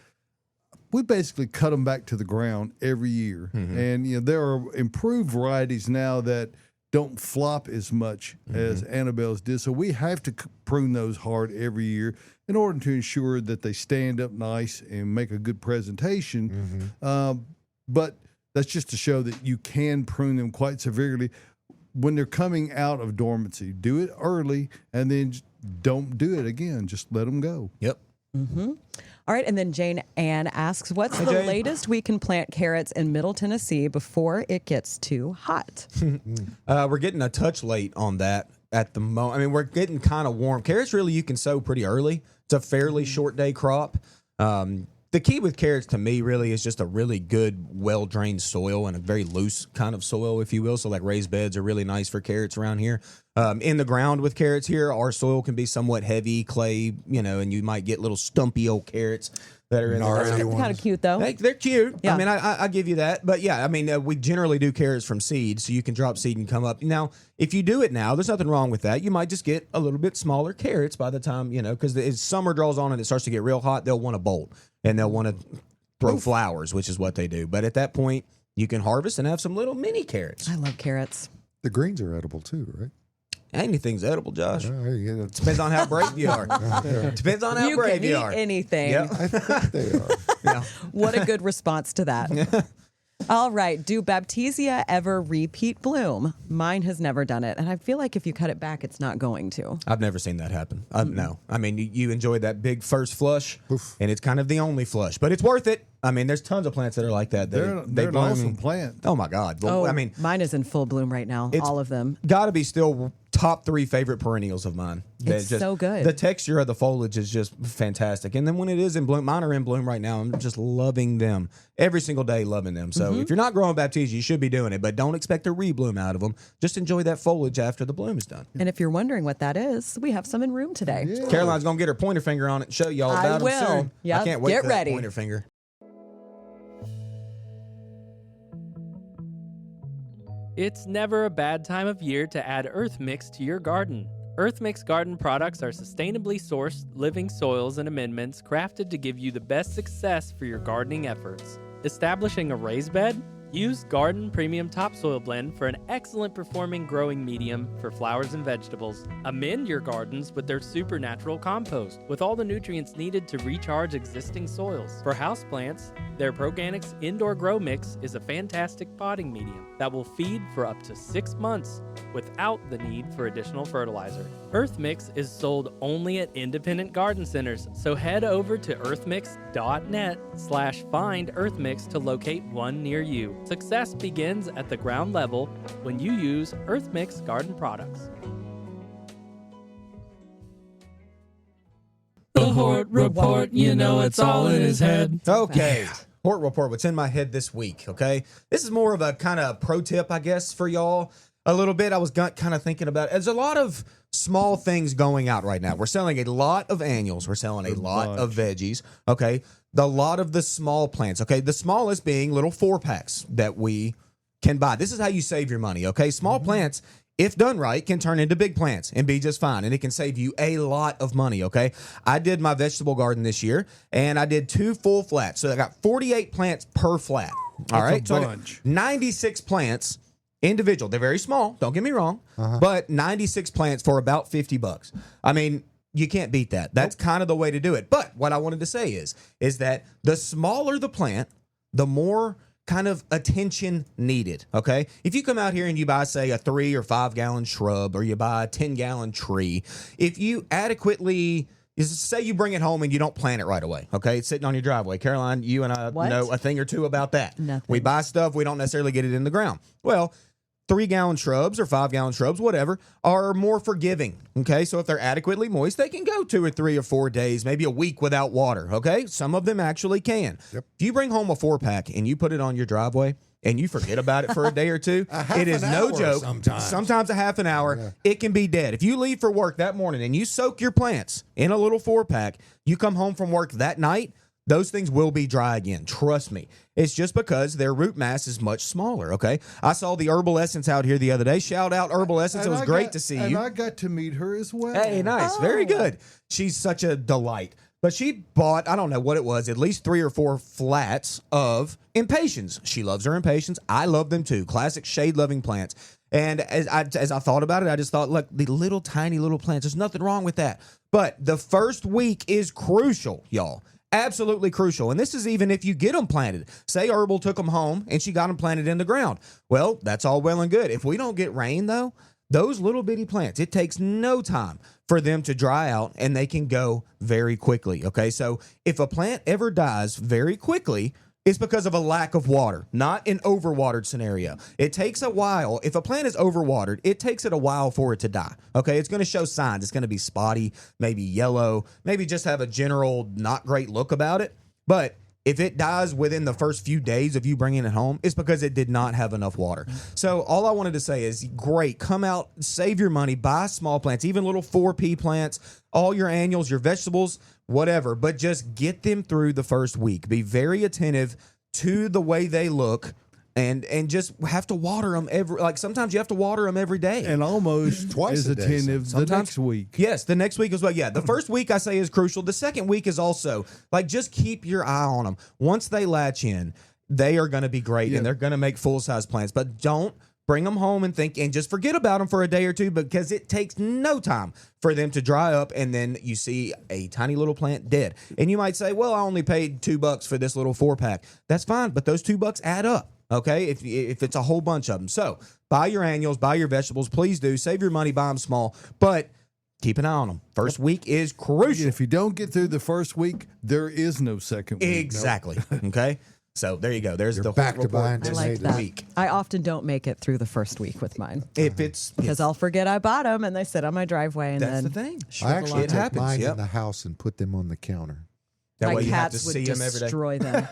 we basically cut them back to the ground every year. And there are improved varieties now that don't flop as much as Annabelle's did. So we have to prune those hard every year in order to ensure that they stand up nice and make a good presentation. But that's just to show that you can prune them quite severely when they're coming out of dormancy. Do it early and then don't do it again. Just let them go. Yep. All right, and then Jane Ann asks, what's the Jane. latest we can plant carrots in Middle Tennessee before it gets too hot? We're getting a touch late on that at the moment. I mean, we're getting kind of warm. Carrots, really, you can sow pretty early. It's a fairly short day crop. The key with carrots to me really is just a really good, well-drained soil and a very loose kind of soil, if you will. So like raised beds are really nice for carrots around here. In the ground with carrots here, our soil can be somewhat heavy, clay, and you might get little stumpy old carrots that are in there. Kind of cute, though. They're cute. Yeah. I mean, I give you that. But yeah, I mean, we generally do carrots from seed, so you can drop seed and come up. Now, if you do it now, there's nothing wrong with that. You might just get a little bit smaller carrots by the time, because as summer draws on and it starts to get real hot, they'll want to bolt and they'll want to throw flowers, which is what they do. But at that point, you can harvest and have some little mini carrots. I love carrots. The greens are edible too, right? Anything's edible, Josh. Yeah. Depends on how brave you are. Depends on how brave you are. You can eat anything. Yep. I think they are. Yeah. What a good response to that. All right. Do Baptisia ever repeat bloom? Mine has never done it. And I feel like if you cut it back, it's not going to. I've never seen that happen. No. I mean, you enjoyed that big first flush, and it's kind of the only flush, but it's worth it. I mean, there's tons of plants that are like that. They're an bloom. awesome plant. Oh, my God. Well, I mean, mine is in full bloom right now. It's All of them. got to be still top 3 favorite perennials of mine. It's so good. The texture of the foliage is just fantastic. And then when it is in bloom, mine are in bloom right now. I'm just loving them every single day, loving them. So if you're not growing Baptisia, you should be doing it, but don't expect a rebloom out of them. Just enjoy that foliage after the bloom is done. And if you're wondering what that is, we have some in room today. Yeah. Caroline's going to get her pointer finger on it and show y'all about them soon. Yep. I can't wait Get for ready. that pointer finger. It's never a bad time of year to add Earth Mix to your garden. Earth Mix garden products are sustainably sourced, living soils and amendments crafted to give you the best success for your gardening efforts. Establishing a raised bed? Use Garden Premium Topsoil Blend for an excellent performing growing medium for flowers and vegetables. Amend your gardens with their supernatural compost with all the nutrients needed to recharge existing soils. For houseplants, their Proganics Indoor Grow Mix is a fantastic potting medium that will feed for up to 6 months without the need for additional fertilizer. Earth Mix is sold only at independent garden centers, so head over to earthmix.net/find earthmix to locate one near you. Success begins at the ground level when you use Earth Mix garden products. The Hort Report, you know it's all in his head. Okay. Hort Report, what's in my head this week, okay? This is more of a kind of pro tip, I guess, for y'all. A little bit, I was kind of thinking about it. There's a lot of small things going out right now. We're selling a lot of annuals. We're selling a lot of veggies, okay? A lot of the small plants, okay? The smallest being little 4-packs that we can buy. This is how you save your money, okay? Small plants, if done right, can turn into big plants and be just fine. And it can save you a lot of money, okay? I did my vegetable garden this year, and I did 2 full flats. So I got 48 plants per flat, all right? a So I got bunch. 96 plants individual. They're very small, don't get me wrong, but 96 plants for about $50. I mean, you can't beat that. That's kind of the way to do it. But what I wanted to say is that the smaller the plant, the more kind of attention needed, okay? If you come out here and you buy, say, a 3 or 5 gallon shrub, or you buy a 10-gallon tree, if you adequately, say you bring it home and you don't plant it right away, okay? It's sitting on your driveway. Caroline, you and I know a thing or two about that. Nothing. We buy stuff, we don't necessarily get it in the ground. Well, 3-gallon shrubs or 5-gallon shrubs, whatever, are more forgiving, okay? So if they're adequately moist, they can go 2 or 3 or 4 days, maybe a week without water, okay? Some of them actually can. Yep. If you bring home a 4-pack and you put it on your driveway and you forget about it for a day or two, it is no joke. Sometimes a half an hour, it can be dead. If you leave for work that morning and you soak your plants in a little 4-pack, you come home from work that night, those things will be dry again. Trust me. It's just because their root mass is much smaller, okay? I saw the Herbal Essence out here the other day. Shout out Herbal Essence. It was great to see you. And I got to meet her as well. Hey, nice. Very good. She's such a delight. But she bought, I don't know what it was, at least 3 or 4 flats of impatiens. She loves her impatiens. I love them too. Classic shade-loving plants. And as I thought about it, I just thought, look, the little tiny little plants, there's nothing wrong with that. But the first week is crucial, y'all. Absolutely crucial. And this is even if you get them planted. Say Herbal took them home and she got them planted in the ground. Well, that's all well and good. If we don't get rain, though, those little bitty plants, it takes no time for them to dry out and they can go very quickly. Okay, so if a plant ever dies very quickly, it's because of a lack of water, not an overwatered scenario. It takes a while. If a plant is overwatered, it takes it a while for it to die. Okay, it's going to show signs. It's going to be spotty, maybe yellow, maybe just have a general not great look about it. But if it dies within the first few days of you bringing it home, it's because it did not have enough water. So all I wanted to say is, great, come out, save your money, buy small plants, even little 4P plants, all your annuals, your vegetables, whatever, but just get them through the first week. Be very attentive to the way they look. And just have to water them sometimes you have to water them every day. And almost Twice as a day, attentive the sometimes. next week. Yes, the next week as well. Yeah, the first week I say is crucial. The second week is also, just keep your eye on them. Once they latch in, they are going to be great and they're going to make full-size plants. But don't bring them home and just forget about them for a day or two, because it takes no time for them to dry up and then you see a tiny little plant dead. And you might say, well, I only paid $2 for this little 4-pack. That's fine, but those $2 add up. Okay, if it's a whole bunch of them. So buy your annuals, buy your vegetables. Please do. Save your money, buy them small. But keep an eye on them. First week is crucial. If you don't get through the first week, there is no second week. Exactly. Okay, so there you go. There's the back whole to buying report. I like This that. week. I often don't make it through the first week with mine If it's because I'll forget I bought them and they sit on my driveway and that's then the thing. I actually It took happens, mine yep. in the house and put them on the counter. That my way you have to cats would see them every day. destroy them.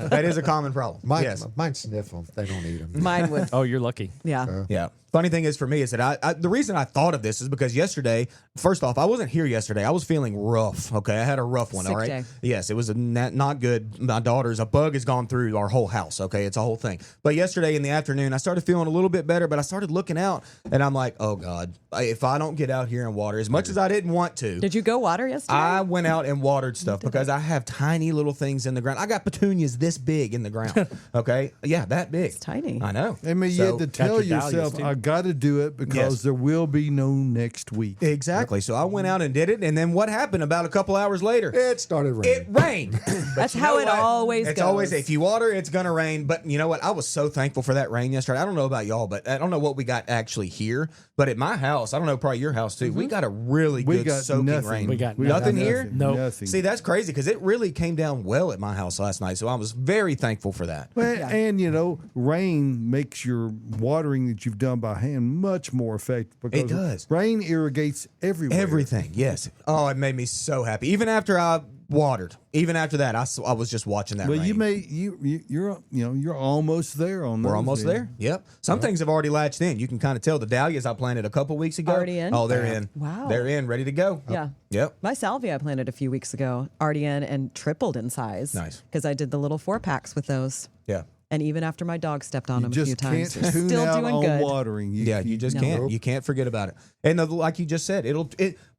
That is a common problem. Yes. Mine sniff them. They don't eat them. Mine would, Oh, you're lucky. yeah. Yeah. Funny thing is for me is that I the reason I thought of this is because yesterday, first off, I wasn't here yesterday. I was feeling rough. Okay. I had a rough one. Sick all right. day. Yes. It was not good. My daughter's a bug has gone through our whole house. Okay. It's a whole thing. But yesterday in the afternoon, I started feeling a little bit better, but I started looking out and I'm like, oh God, if I don't get out here and water as much as I didn't want to. Did you go water yesterday? I went out and watered stuff because I have tiny little things in the ground. I got petunias this big in the ground. Okay. Yeah. That big. It's tiny. I know. I mean, you So- had to tell your dahlias, yourself, too. I got to do it because Yes. there will be no next week. Exactly. So I went out and did it, and then what happened about a couple hours later? It started raining. It rained. That's you how know it what? always It's goes. always, if you water, it's going to rain. But you know what? I was so thankful for that rain yesterday. I don't know about y'all, but I don't know what we got actually here. But at my house, I don't know, probably your house too, we got a really We good got soaking nothing. rain. We got nothing here? Nope. Nothing. See, that's crazy because it really came down well at my house last night. So I was very thankful for that. Well, Yeah. and rain makes your watering that you've done by hand much more effective because It does. rain irrigates everywhere. Everything, yes. Oh, it made me so happy. Even after I watered, even after that, I was just watching that Well, rain. you're almost there on. We're those almost then. there. Yep. Some things have already latched in. You can kind of tell the dahlias I planted a couple weeks ago. Already in? Oh, they're in. Wow. They're in, ready to go. Yeah. Yep. My salvia I planted a few weeks ago, already in and tripled in size. Nice. Because I did the little 4-packs with those. Yeah. And even after my dog stepped on You them a few just times, can't they're tune still out doing on good. watering. Yeah, you just No. can't. You can't forget about it. And like you just said,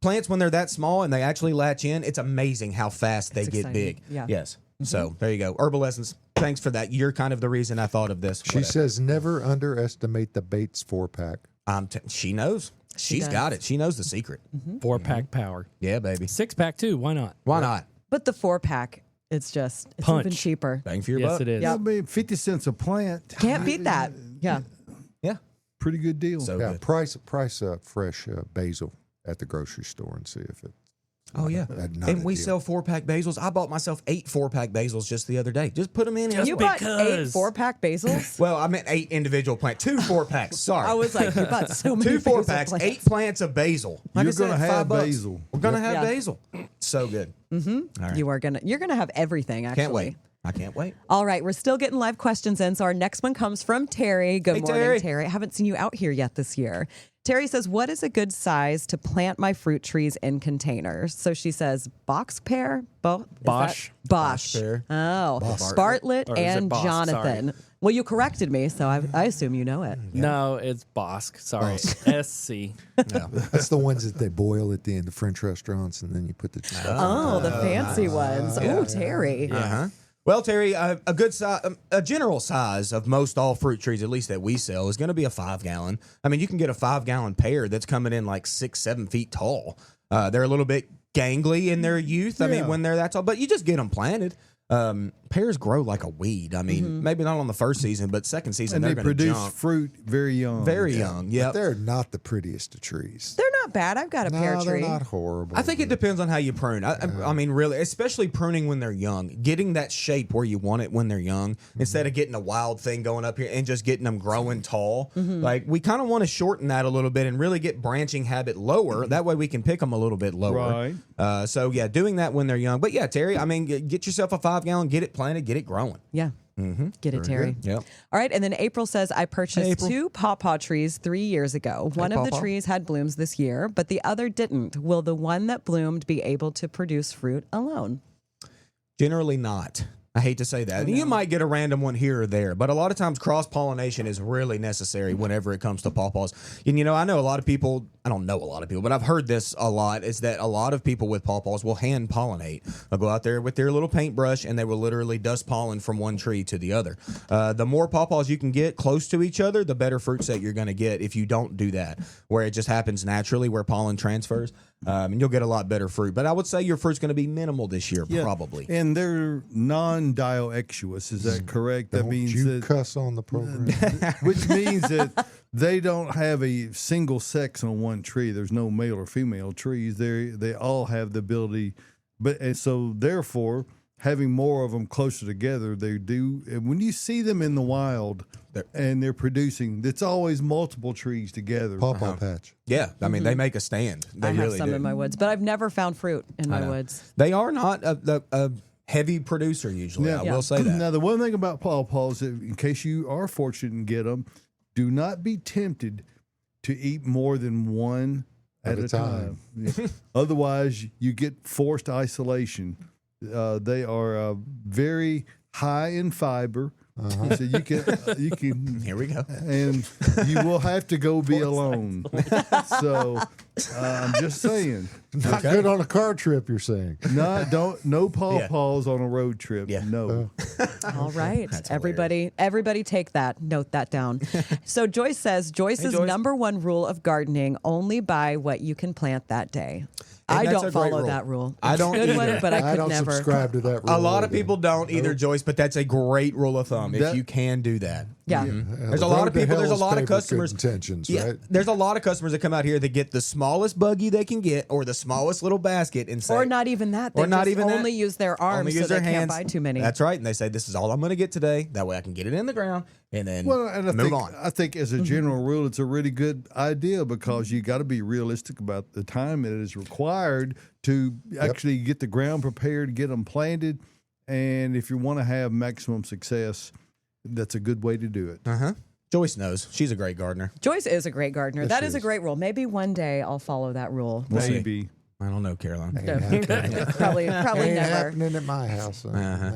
plants when they're that small and they actually latch in, it's amazing how fast they It's get exciting. big. Yeah. Yes. So there you go. Herbal Essence. Thanks for that. You're kind of the reason I thought of this. She says never underestimate the Bates 4-pack. She knows. She's does. got it. She knows the secret. 4-pack power. Yeah, baby. 6-pack too. Why not? Why not? But the 4-pack, it's Punch. even cheaper. Bang for your Yes, buck. it is. Yep. I mean, 50 cents a plant. Can't beat that. Yeah. Yeah. Pretty good deal. So Yeah, good. price fresh basil at the grocery store and see if it. Oh yeah, not and a we deal. sell 4-pack basils. I bought myself 8 4-pack basils just the other day. Just put them in. Just You bought 8 because. 4-pack basils? Well, I meant 8 individual plants. 2 4-packs. Sorry, I was like, you bought so many 2 basil 4-packs. plants. 8 plants of basil. Like You're I said, gonna have $5. basil. We're gonna have Yeah. basil. So good. Mm-hmm. All right. You're gonna have everything, actually. Can't wait. I can't wait. All right, we're still getting live questions in. So our next one comes from Terry. Good Hey, morning, Terry. Terry. I haven't seen you out here yet this year. Terry says, what is a good size to plant my fruit trees in containers? So she says box pear, Bosch. Bosch. pear. Oh, Bosch. Bartlett Or is it and Bosch? Jonathan. Well, you corrected me, so I assume you know it. No, it's Bosque. Sorry. SC. That's the ones that they boil at the end of French restaurants, and then you put the Oh, the fancy ones. Oh, Terry. Uh-huh. Well, Terry, a good size, a general size of most all fruit trees, at least that we sell, is going to be a 5-gallon. I mean, you can get a 5-gallon pear that's coming in like 6-7 feet tall. They're a little bit gangly in their youth. I mean, when they're that tall, but you just get them planted. Pears grow like a weed. I mean, maybe not on the first season, but second season And they're they going to produce jump. fruit very young. Very young, yeah. But they're not the prettiest of trees. They're not bad. I've got a pear No, tree. they're not horrible. I think it depends on how you prune. I mean, really, especially pruning when they're young, getting that shape where you want it when they're young, instead of getting a wild thing going up here and just getting them growing tall. Like, we kind of want to shorten that a little bit and really get branching habit lower. That way we can pick them a little bit lower. Right. So, yeah, doing that when they're young. But, yeah, Terry, I mean, get yourself a 5-gallon, get it planted, get it growing. Yeah. Get it, Terry. Yep. All right. And then April says, I purchased 2 pawpaw trees 3 years ago. One of the pawpaw. trees had blooms this year, but the other didn't. Will the one that bloomed be able to produce fruit alone? Generally not. I hate to say that. You might get a random one here or there, but a lot of times cross-pollination is really necessary whenever it comes to pawpaws. And, I know a lot of people, I don't know a lot of people, but I've heard this a lot, is that a lot of people with pawpaws will hand pollinate. They'll go out there with their little paintbrush and they will literally dust pollen from one tree to the other. The more pawpaws you can get close to each other, the better fruit set you're going to get if you don't do that, where it just happens naturally, where pollen transfers. And you'll get a lot better fruit. But I would say your fruit's going to be minimal this year, probably. And they're non-dioecious. Is that correct? That Don't means you that, cuss on the program. which means that they don't have a single sex on one tree. There's no male or female trees. They all have the ability, and so therefore, having more of them closer together, they do. And when you see them in the wild and they're producing, it's always multiple trees together. Pawpaw patch. Yeah, I mean, they make a stand. They I have really some do. in my woods, but I've never found fruit in my woods. They are not a heavy producer usually. I will say that. Now, the one thing about pawpaws, in case you are fortunate and get them, do not be tempted to eat more than one at a time. Yeah. Otherwise, you get forced isolation. They are very high in fiber. So you can. Here we go. And you will have to go be alone. So I'm just saying. Not good on a car trip, you're saying. No pawpaws on a road trip. Yeah. No. All right. Everybody take that. Note that down. So Joyce says, Joyce's Joyce. number one rule of gardening, only buy what you can plant that day. And I that's don't a great follow rule. that rule. I don't Good one, either. but I could don't never. subscribe to that rule. A lot of either. people don't either, Joyce, but that's a great rule of thumb if you can do that. Yeah. There's a lot of people, there's a lot of customers. Intentions, Yeah, right? there's a lot of customers that come out here that get the smallest buggy they can get or the smallest little basket and say, Or not even that. They or not just even that. only use their arms, Only so use they their can't hands. buy too many. That's right. And they say, this is all I'm going to get today. That way I can get it in the ground and then move on. I think as a general rule, it's a really good idea because you got to be realistic about the time that is required to actually get the ground prepared, get them planted. And if you want to have maximum success, that's a good way to do it. Joyce knows. She's a great gardener. Joyce is a great gardener. Yes, That she is a is. great rule. Maybe one day I'll follow that rule. We'll see. Maybe. I don't know, Caroline. Probably Ain't never. happening at my house. No.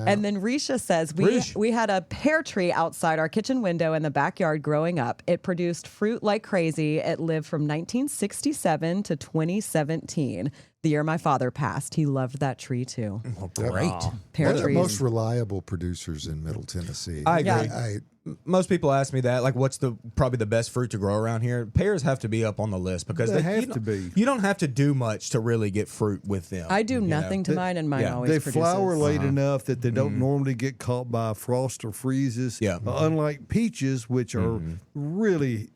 And then Risha says, we had a pear tree outside our kitchen window in the backyard growing up. It produced fruit like crazy. It lived from 1967 to 2017, the year my father passed. He loved that tree too. Well, great. Pear One of the trees. most reliable producers in Middle Tennessee. I agree. Yeah. Most people ask me that, like, what's probably the best fruit to grow around here? Pears have to be up on the list because They have you to be. You don't have to do much to really get fruit with them. I do you nothing know? to mine, and mine yeah. always They produces. flower late enough that they don't normally get caught by frost or freezes. Yeah. Unlike peaches, which are really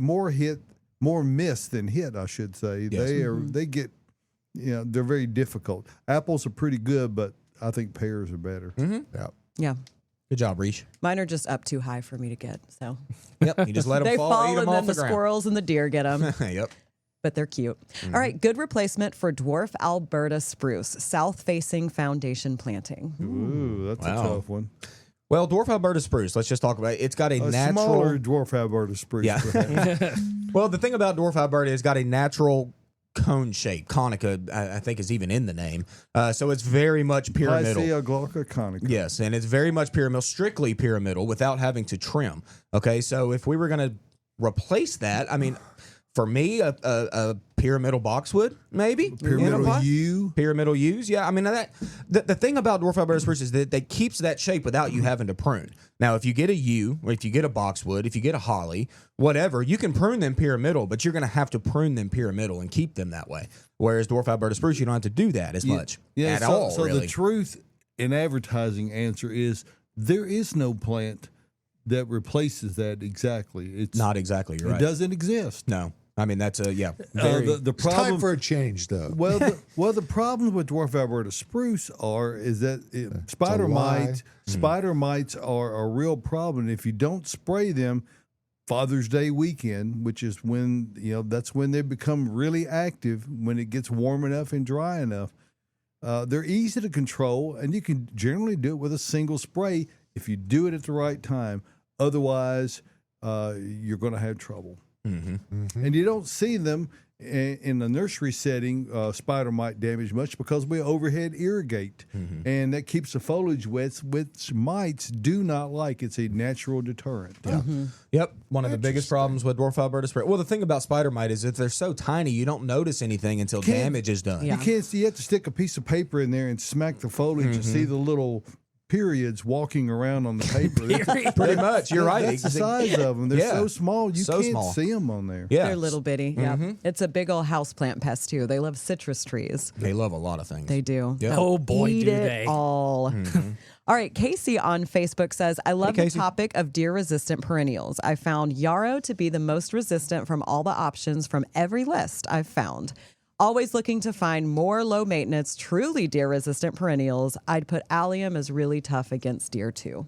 more miss than hit, I should say. Yes. They get, they're very difficult. Apples are pretty good, but I think pears are better. Yeah. Yeah. Good job, Reach. Mine are just up too high for me to get. So Yep, you just let them they fall, fall, eat them and off then the ground. squirrels and the deer get them. Yep. But they're cute. All right, good replacement for dwarf Alberta spruce, south-facing foundation planting. Ooh, that's Wow. a tough one. Well, dwarf Alberta spruce. Let's just talk about it. It's got a natural. Smaller dwarf Alberta spruce. Yeah. perhaps. Well, the thing about dwarf Alberta is got a natural cone shape. Conica, I think, is even in the name. So it's very much pyramidal. Picea glauca conica. Yes, and it's very much pyramidal, strictly pyramidal, without having to trim. Okay, so if we were going to replace that, I mean, for me, a pyramidal boxwood, maybe Pyramidal yew. pyramidal yews. Yeah, I mean the thing about dwarf Alberta spruce is that it keeps that shape without you having to prune. Now, if you get a yew, or if you get a boxwood, if you get a holly, whatever, you can prune them pyramidal, but you're going to have to prune them pyramidal and keep them that way. Whereas dwarf Alberta spruce, you don't have to do that as much at all. So really, the truth in advertising answer is there is no plant that replaces that exactly. It's not exactly. You're It right. doesn't exist. No, I mean that's a The It's time problem for a change, though. Well, the problems with dwarf Alberta spruce is that spider mites are a real problem. If you don't spray them, Father's Day weekend, which is when that's when they become really active when it gets warm enough and dry enough. They're easy to control, and you can generally do it with a single spray if you do it at the right time. Otherwise, you're going to have trouble. And you don't see them in the nursery setting, spider mite damage much because we overhead irrigate, and that keeps the foliage wet, which mites do not like. It's a natural deterrent. Yeah. Yep. One of the biggest problems with dwarf Alberta spruce. Well, the thing about spider mite is if they're so tiny, you don't notice anything until damage is done. Yeah. You can't see. You have to stick a piece of paper in there and smack the foliage to see the little periods walking around on the paper. Pretty much. You're right. That's the size of them. They're Yeah. so small you So can't small. see them on there. Yeah. They're little bitty. Yeah. It's a big old houseplant pest too. They love citrus trees. They love a lot of things. They do. Yeah. They'll Oh, boy, eat do it they. all. All right, Casey on Facebook says, I love the Casey. topic of deer-resistant perennials. I found yarrow to be the most resistant from all the options from every list I've found. Always looking to find more low-maintenance, truly deer-resistant perennials. I'd put allium as really tough against deer, too.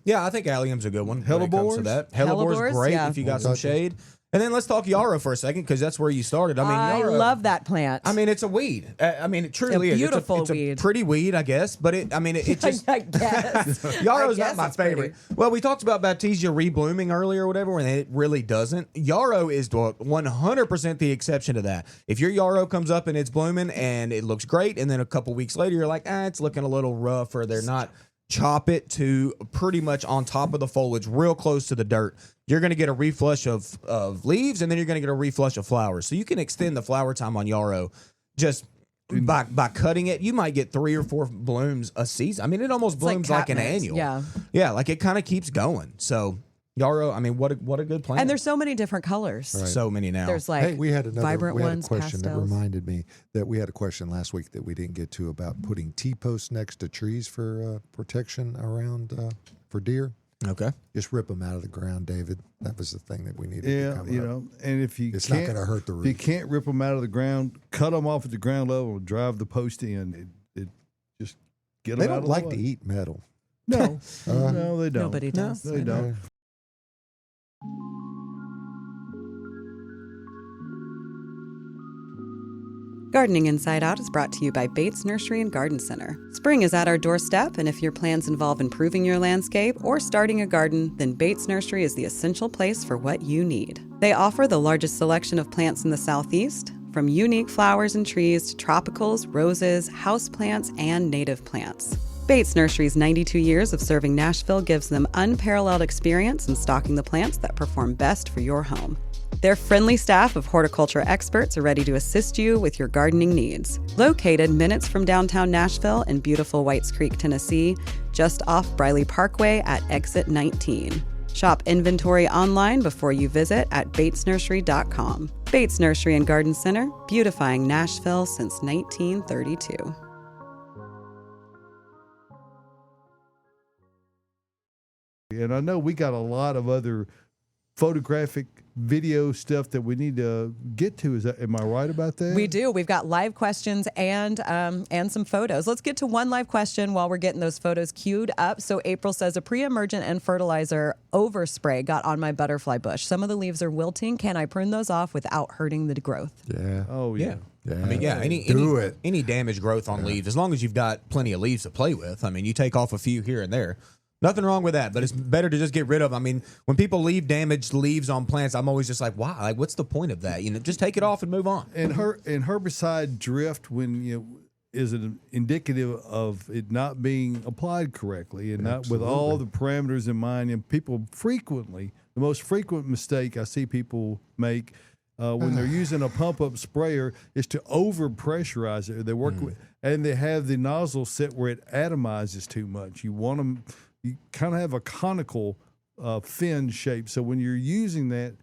Yeah, I think allium's a good one. when it comes to Hellebores? that. Hellebores, Hellebor's great yeah. if you got some shade. And then let's talk yarrow for a second because that's where you started. I mean, I yarrow, love that plant. I mean, it's a weed. I mean, it truly A is. beautiful it's a weed. pretty weed, I guess. But it just I guess. yarrow's I not guess my it's pretty. favorite. Well, we talked about Baptisia reblooming earlier or whatever, and it really doesn't. Yarrow is 100% the exception to that. If your yarrow comes up and it's blooming and it looks great, and then a couple weeks later you're like, it's looking a little rough, or they're not. Chop it to pretty much on top of the foliage, real close to the dirt. You're going to get a reflush of leaves, and then you're going to get a reflush of flowers. So you can extend the flower time on yarrow just by cutting it. You might get 3 or 4 blooms a season. I mean, it almost blooms like an catnip. annual. Yeah. Like it kind of keeps going. So yarrow, I mean, what a good plant. And there's so many different colors. so many now. There's like Hey, we had vibrant a ones, question that pastels. reminded me that we had a question last week that we didn't get to about putting T-posts next to trees for protection around for deer. Okay. Just rip them out of the ground, David. That was the thing that we needed to Yeah, come you up. know, and if you It's not can't, gonna hurt the if you roof. can't rip them out of the ground, cut them off at the ground level and drive the post in. It just get them They out don't of like the way. to eat metal. No, no, they don't. Nobody does. They don't. Gardening Inside Out is brought to you by Bates Nursery and Garden Center. Spring is at our doorstep, and if your plans involve improving your landscape or starting a garden, then Bates Nursery is the essential place for what you need. They offer the largest selection of plants in the Southeast, from unique flowers and trees to tropicals, roses, houseplants, and native plants. Bates Nursery's 92 years of serving Nashville gives them unparalleled experience in stocking the plants that perform best for your home. Their friendly staff of horticulture experts are ready to assist you with your gardening needs. Located minutes from downtown Nashville in beautiful Whites Creek, Tennessee, just off Briley Parkway at exit 19. Shop inventory online before you visit at batesnursery.com. Bates Nursery and Garden Center, beautifying Nashville since 1932. And I know we got a lot of other photographic video stuff that we need to get to. Am I right about that? We do. We've got live questions and some photos. Let's get to one live question while we're getting those photos queued up. So April says, a pre-emergent and fertilizer overspray got on my butterfly bush. Some of the leaves are wilting. Can I prune those off without hurting the growth? Yeah. Oh yeah. Yeah. I mean, yeah, any damaged growth on leaves, as long as you've got plenty of leaves to play with. I mean, you take off a few here and there. Nothing wrong with that, but it's better to just get rid of. I mean, when people leave damaged leaves on plants, I'm always just like, why? Like, what's the point of that? Just take it off and move on. And herbicide drift is an indicative of it not being applied correctly and not with all the parameters in mind. And people frequently, the most frequent mistake I see people make when they're using a pump-up sprayer is to over-pressurize it. They work with, and they have the nozzle set where it atomizes too much. You want them. You kind of have a conical fin shape. So when you're using that,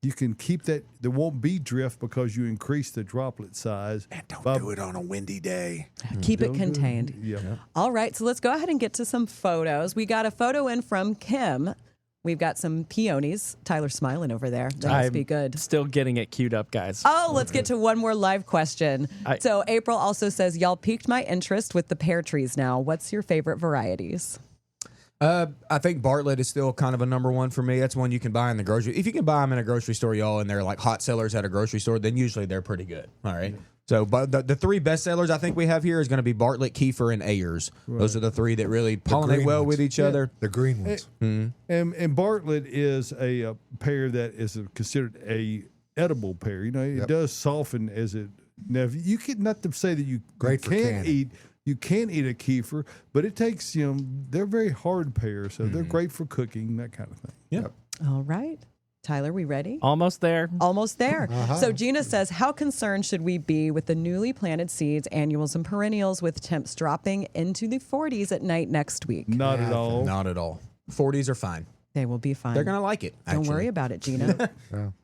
you can keep that. There won't be drift because you increase the droplet size. And don't do it on a windy day. Keep it contained. Yeah. All right, so let's go ahead and get to some photos. We got a photo in from Kim. We've got some peonies. Tyler's smiling over there. That must be good. Still getting it queued up, guys. Oh, let's get to one more live question. So April also says, y'all piqued my interest with the pear trees now. What's your favorite varieties? I think Bartlett is still kind of a number one for me. That's one you can buy in the grocery. If you can buy them in a grocery store, y'all, and they're like hot sellers at a grocery store, then usually they're pretty good. All right. So, but the three best sellers I think we have here is going to be Bartlett, Kiefer, and Ayers. Right. Those are the three that really pollinate well with each other. The green ones. And Bartlett is a pear that is considered a edible pear. It does soften as it. Now, if you can not to say that you can't eat. You can eat a Kiefer, but it takes, they're very hard pears, so they're great for cooking, that kind of thing. Yep. All right. Tyler, we ready? Almost there. Almost there. So Gina says, how concerned should we be with the newly planted seeds, annuals, and perennials with temps dropping into the 40s at night next week? Not at all. Not at all. 40s are fine. They will be fine. They're going to like it, actually. Don't worry about it, Gina.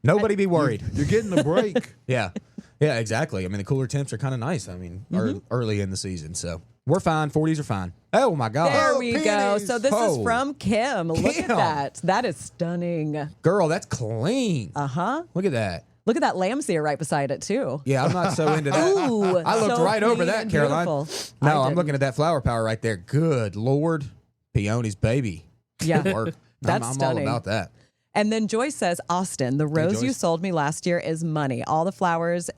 Nobody be worried. You're getting a break. Yeah, exactly. I mean, the cooler temps are kind of nice. I mean, early in the season, so we're fine. 40s are fine. Oh, my God. There we go. So this is from Kim. Look at that. That is stunning. Girl, that's clean. Uh-huh. Look at that. Look at that lamb's ear right beside it, too. Yeah, I'm not so into that. Ooh, I looked so right over clean that, and Caroline. beautiful. No, I'm looking at that flower power right there. Good Lord. Peonies, baby. Yeah. Work. That's I'm stunning. all about that. And then Joyce says, Austin, the rose you Joyce. sold me last year is money. All the flowers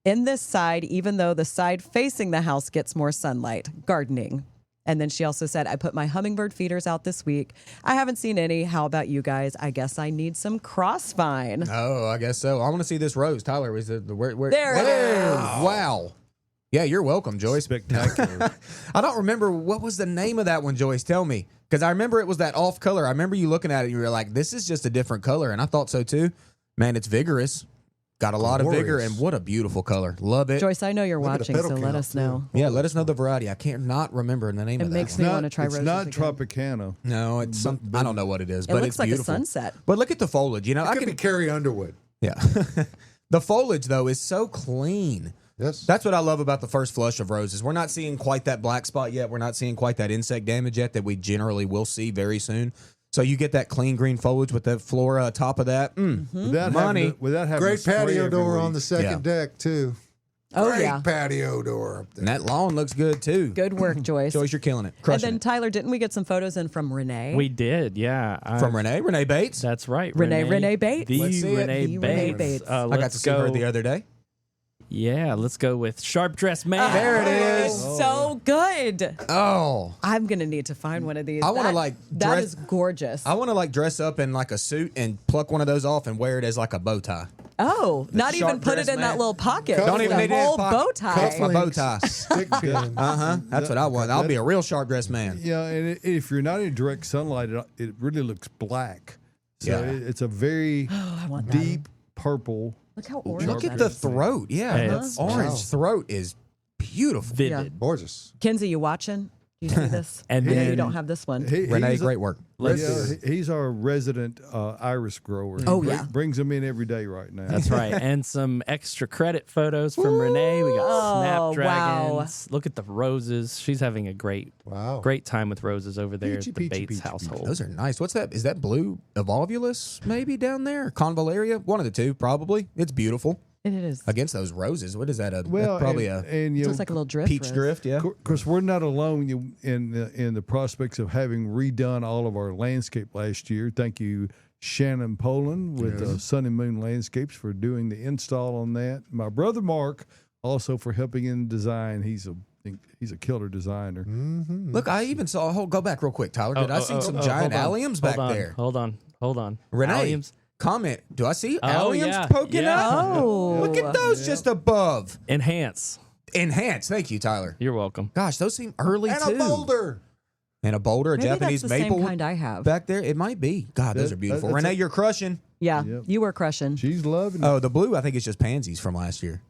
in this side, even though the side facing the house gets more sunlight. Gardening. And then she also said, I put my hummingbird feeders out this week. I haven't seen any. How about you guys? I guess I need some crossvine. Oh, I guess so. I want to see this rose. Tyler, is it where There it is. Wow. Yeah, you're welcome, Joyce. Spectacular. I don't remember what was the name of that one, Joyce. Tell me. Because I remember it was that off color. I remember you looking at it and you were like, this is just a different color. And I thought so too. Man, it's vigorous. Got a lot of vigor, and what a beautiful color. Love it. Joyce, I know you're Look at the watching, petal so let count, us too. know. Yeah, let us know the variety. I can't not remember the name It of that makes one. me want to try It's roses not again. Tropicana. No, it's some. I don't know what it is, It but looks it's like beautiful. a sunset. But look at the foliage. You know, It could be Carrie Underwood. Yeah. The foliage, though, is so clean. Yes. That's what I love about the first flush of roses. We're not seeing quite that black spot yet. We're not seeing quite that insect damage yet that we generally will see very soon. So you get that clean green foliage with that flora atop of that. Without Money. Without having Great to spray patio every door week. on the second deck, too. Oh, Great yeah. patio door up there. And that lawn looks good, too. Good work, Joyce. Joyce, you're killing it. And Crushing then, it. Tyler, didn't we get some photos in from Renee? We did, yeah. From Renee Bates. That's right. Renee Bates. The Let's see it. Renee The Renee Bates. Bates. I got to Let's see her go. the other day. Yeah, let's go with Sharp Dressed Man. There it is. So good. Oh. I'm going to need to find one of these. I wanna, That- like, That dress- is gorgeous. I want to like dress up in like a suit and pluck one of those off and wear it as like a bow tie. Oh, not even put it sharp-dressed in that man. little pocket. Don't Just even a need it in his whole pocket. bow tie. That's my bow tie. Stick pin. That's what I want. I'll be a real sharp dressed man. Yeah, and if you're not in direct sunlight, it really looks black. So Yeah. it's a very I want that. deep purple. Look how orange Look that at the is. throat. Yeah, Hey, the it's- orange Wow. throat is beautiful. Vivid. Gorgeous. Kinsey, you watching? Do you see this? And I know then- you don't have this one. Renee, He's a- great work. He's our resident iris grower. Oh, He yeah. brings them in every day right now. That's right. And some extra credit photos from Renee. We got Oh, snapdragons. Look at the roses. She's having a great Wow. time with roses over there Peachy, at the peachy, Bates peachy, household. Those are nice. What's that? Is that blue evolvulus maybe down there? Convallaria? One of the two, probably. It's beautiful. It is. Against those roses. What is that? That's well, probably and you Looks know, like a little drift. peach rose. drift, yeah. Of course, we're not alone in the prospects of having redone all of our landscape last year. Thank you, Shannon Poland with Sun and Moon Landscapes for doing the install on that. My brother Mark also for helping in design. He's a think he's a killer designer. Mm-hmm. Look, I even saw. Go back real quick, Tyler. Did I see some giant alliums back there? Hold on. Renee, Alliums. comment. Do I see Oh, alliums yeah. poking Yeah. up? Oh, Look at those just above. Enhance. Enhance. Thank you, Tyler. You're welcome. Gosh, those seem early And too. a boulder. And a boulder, a maybe Japanese that's the maple same kind I have. back there. It might be. God, those That- are beautiful. that's Renee, you're crushing. Yeah, Yep. you were crushing. She's loving it. Oh, the blue, I think it's just pansies from last year.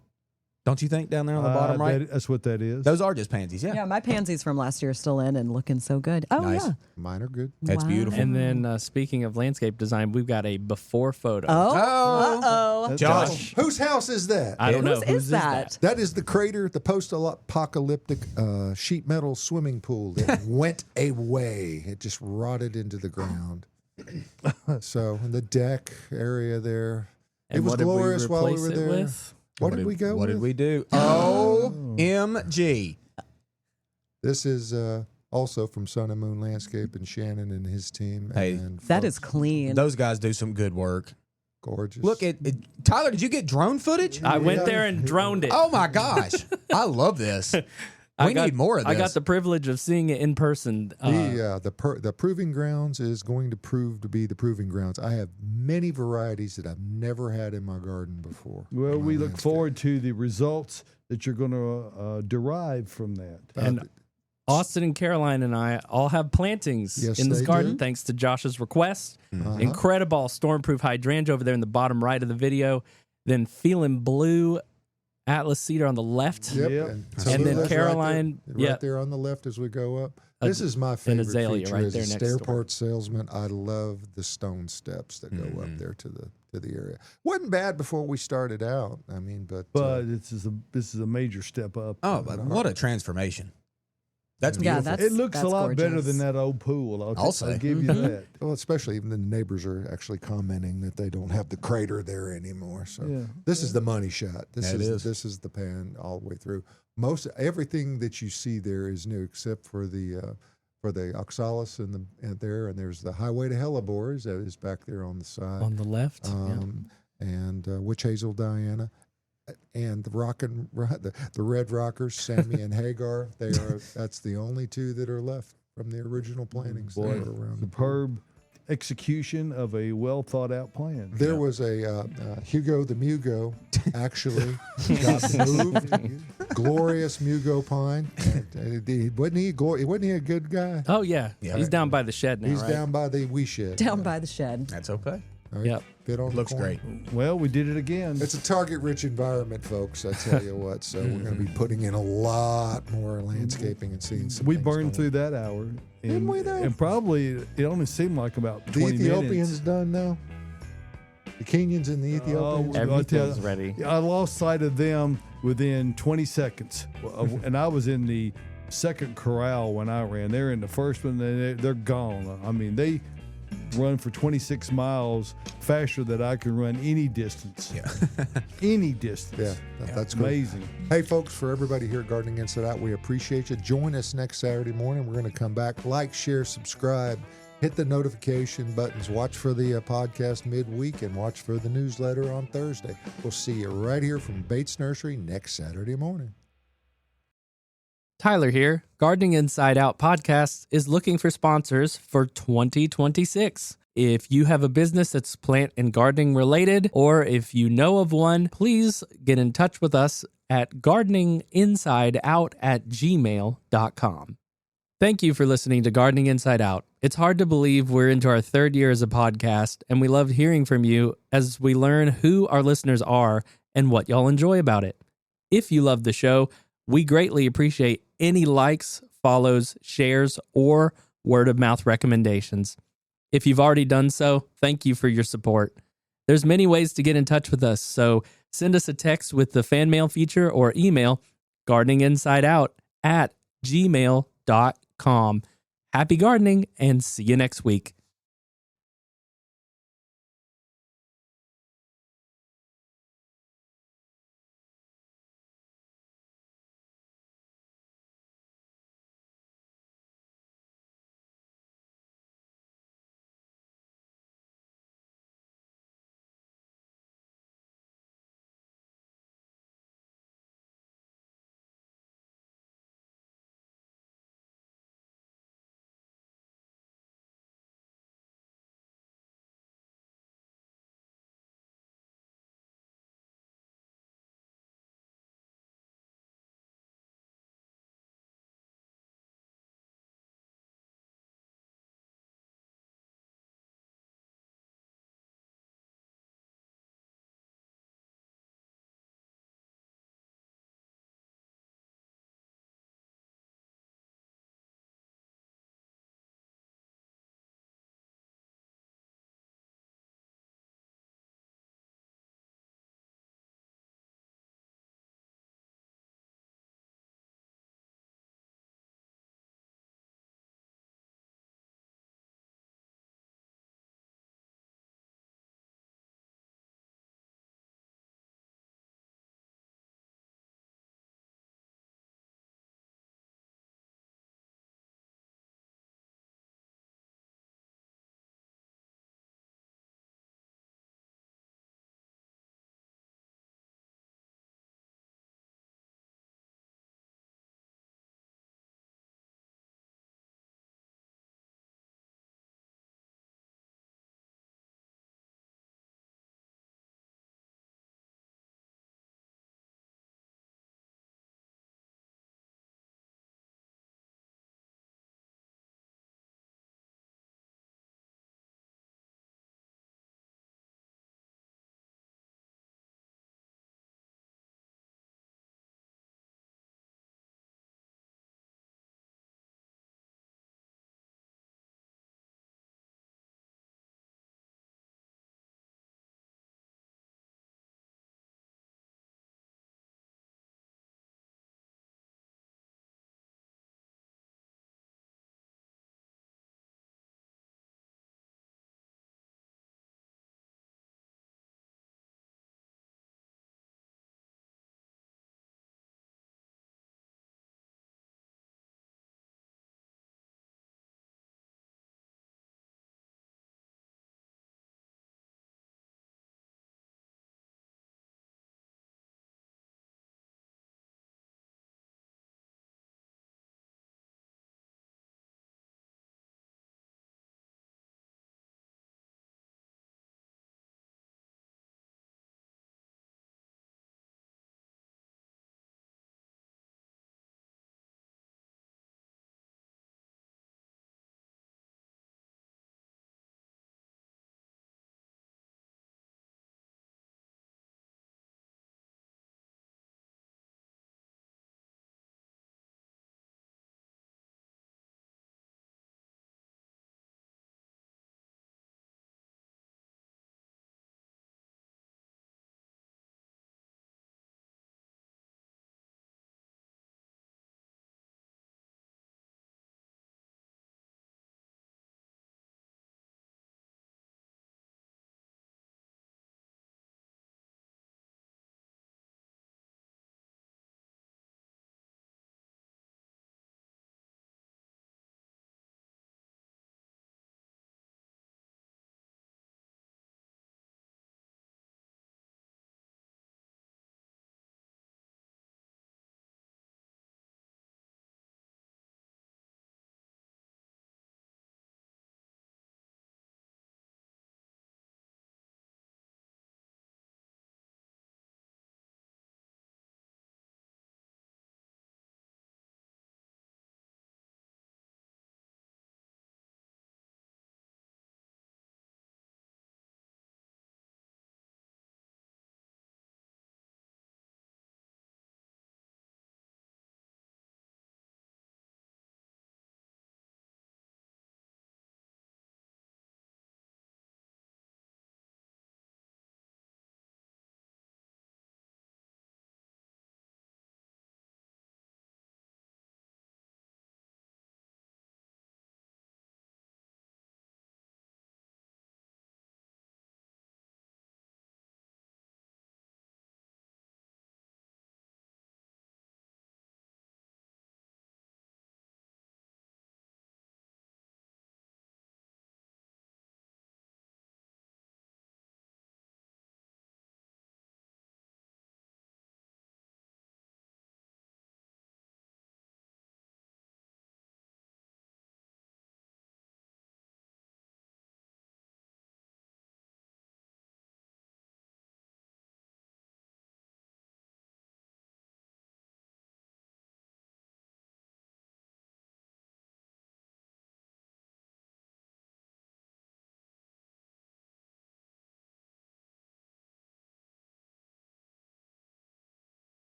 Don't you think down there on the bottom right? That's what that is. Those are just pansies, yeah. Yeah, my pansies from last year are still in and looking so good. Oh, Nice. yeah. Mine are good. That's Wow. beautiful. And then speaking of landscape design, we've got a before photo. Oh, Oh. uh-oh. Josh. Whose house is that? I don't know. Whose is that? That is the crater, the post-apocalyptic sheet metal swimming pool that went away. It just rotted into the ground. So in the deck area there, And it was what did we glorious while we replace were it there. with? What did we go What with? did we do? OMG. This is also from Sun and Moon Landscape and Shannon and his team. Hey, and That is folks, clean. Those guys do some good work. gorgeous. Look at Tyler, did you get drone footage? I went there and droned it. Oh my gosh. I love this. We need more of this. I got the privilege of seeing it in person. The proving grounds is going to prove to be the proving grounds. I have many varieties that I've never had in my garden before. Well, in my we look landscape. forward to the results that you're going to derive from that. And Austin and Caroline and I all have plantings Yes, in this they garden, do. thanks to Josh's request. Uh-huh. Incredible stormproof hydrangea over there in the bottom right of the video. Then feeling blue Atlas cedar on the left. Yep. Yep. And Talulas then right Caroline, there, right there on the left as we go up. This is my an favorite azalea feature right as a there next stair door. part salesman. I love the stone steps that go up there to the area. Wasn't bad before we started out. I mean, but This is a major step up. Oh, but what a transformation. That's Yeah, beautiful. It looks a that's lot better gorgeous. than that old pool. I'll say. I'll give you that. well, especially even the neighbors are actually commenting that they don't have the crater there anymore. So Yeah. this is the money shot. That is. This is the pan all the way through. Most everything that you see there is new except for the oxalis and there's the highway to hellebores that is back there on the side. On the left. And witch hazel Diana, and the red rockers Sammy and Hagar. That's the only two that are left from the original plantings that Boy, were around. superb execution of a well thought out plan. There was a Hugo the Mugo actually got moved. Glorious Mugo pine. Wasn't he a good guy? Oh, yeah. Yeah. He's down by the shed now, He's right? down by the wee shed. Down by the shed. That's okay. Right? Yep. Fit on the Looks corner. great. Well, we did it again. It's a target-rich environment, folks. I tell you what. So we're going to be putting in a lot more landscaping and seeing some. We things burned going through that hour. Didn't we, though? And probably it only seemed like about The 20 Ethiopians minutes. done now. The Kenyans and the Ethiopians. Everything's ready. I lost sight of them within 20 seconds. And I was in the second corral when I ran. They're in the first one, and they're gone. I mean, they run for 26 miles faster than I can run any distance. Yeah. Any distance. Yeah, that's great. amazing. Hey, folks, for everybody here at Gardening Inside Out, we appreciate you. Join us next Saturday morning. We're going to come back. Like, share, subscribe, hit the notification buttons, watch for the podcast midweek, and watch for the newsletter on Thursday. We'll see you right here from Bates Nursery next Saturday morning. Tyler here. Gardening Inside Out podcast is looking for sponsors for 2026. If you have a business that's plant and gardening related, or if you know of one, please get in touch with us at gardeninginsideout@gmail.com. Thank you for listening to Gardening Inside Out. It's hard to believe we're into our third year as a podcast, and we love hearing from you as we learn who our listeners are and what y'all enjoy about it. If you love the show, we greatly appreciate any likes, follows, shares, or word of mouth recommendations. If you've already done so, thank you for your support. There's many ways to get in touch with us, so send us a text with the fan mail feature or email gardeninginsideout@gmail.com. Happy gardening and see you next week.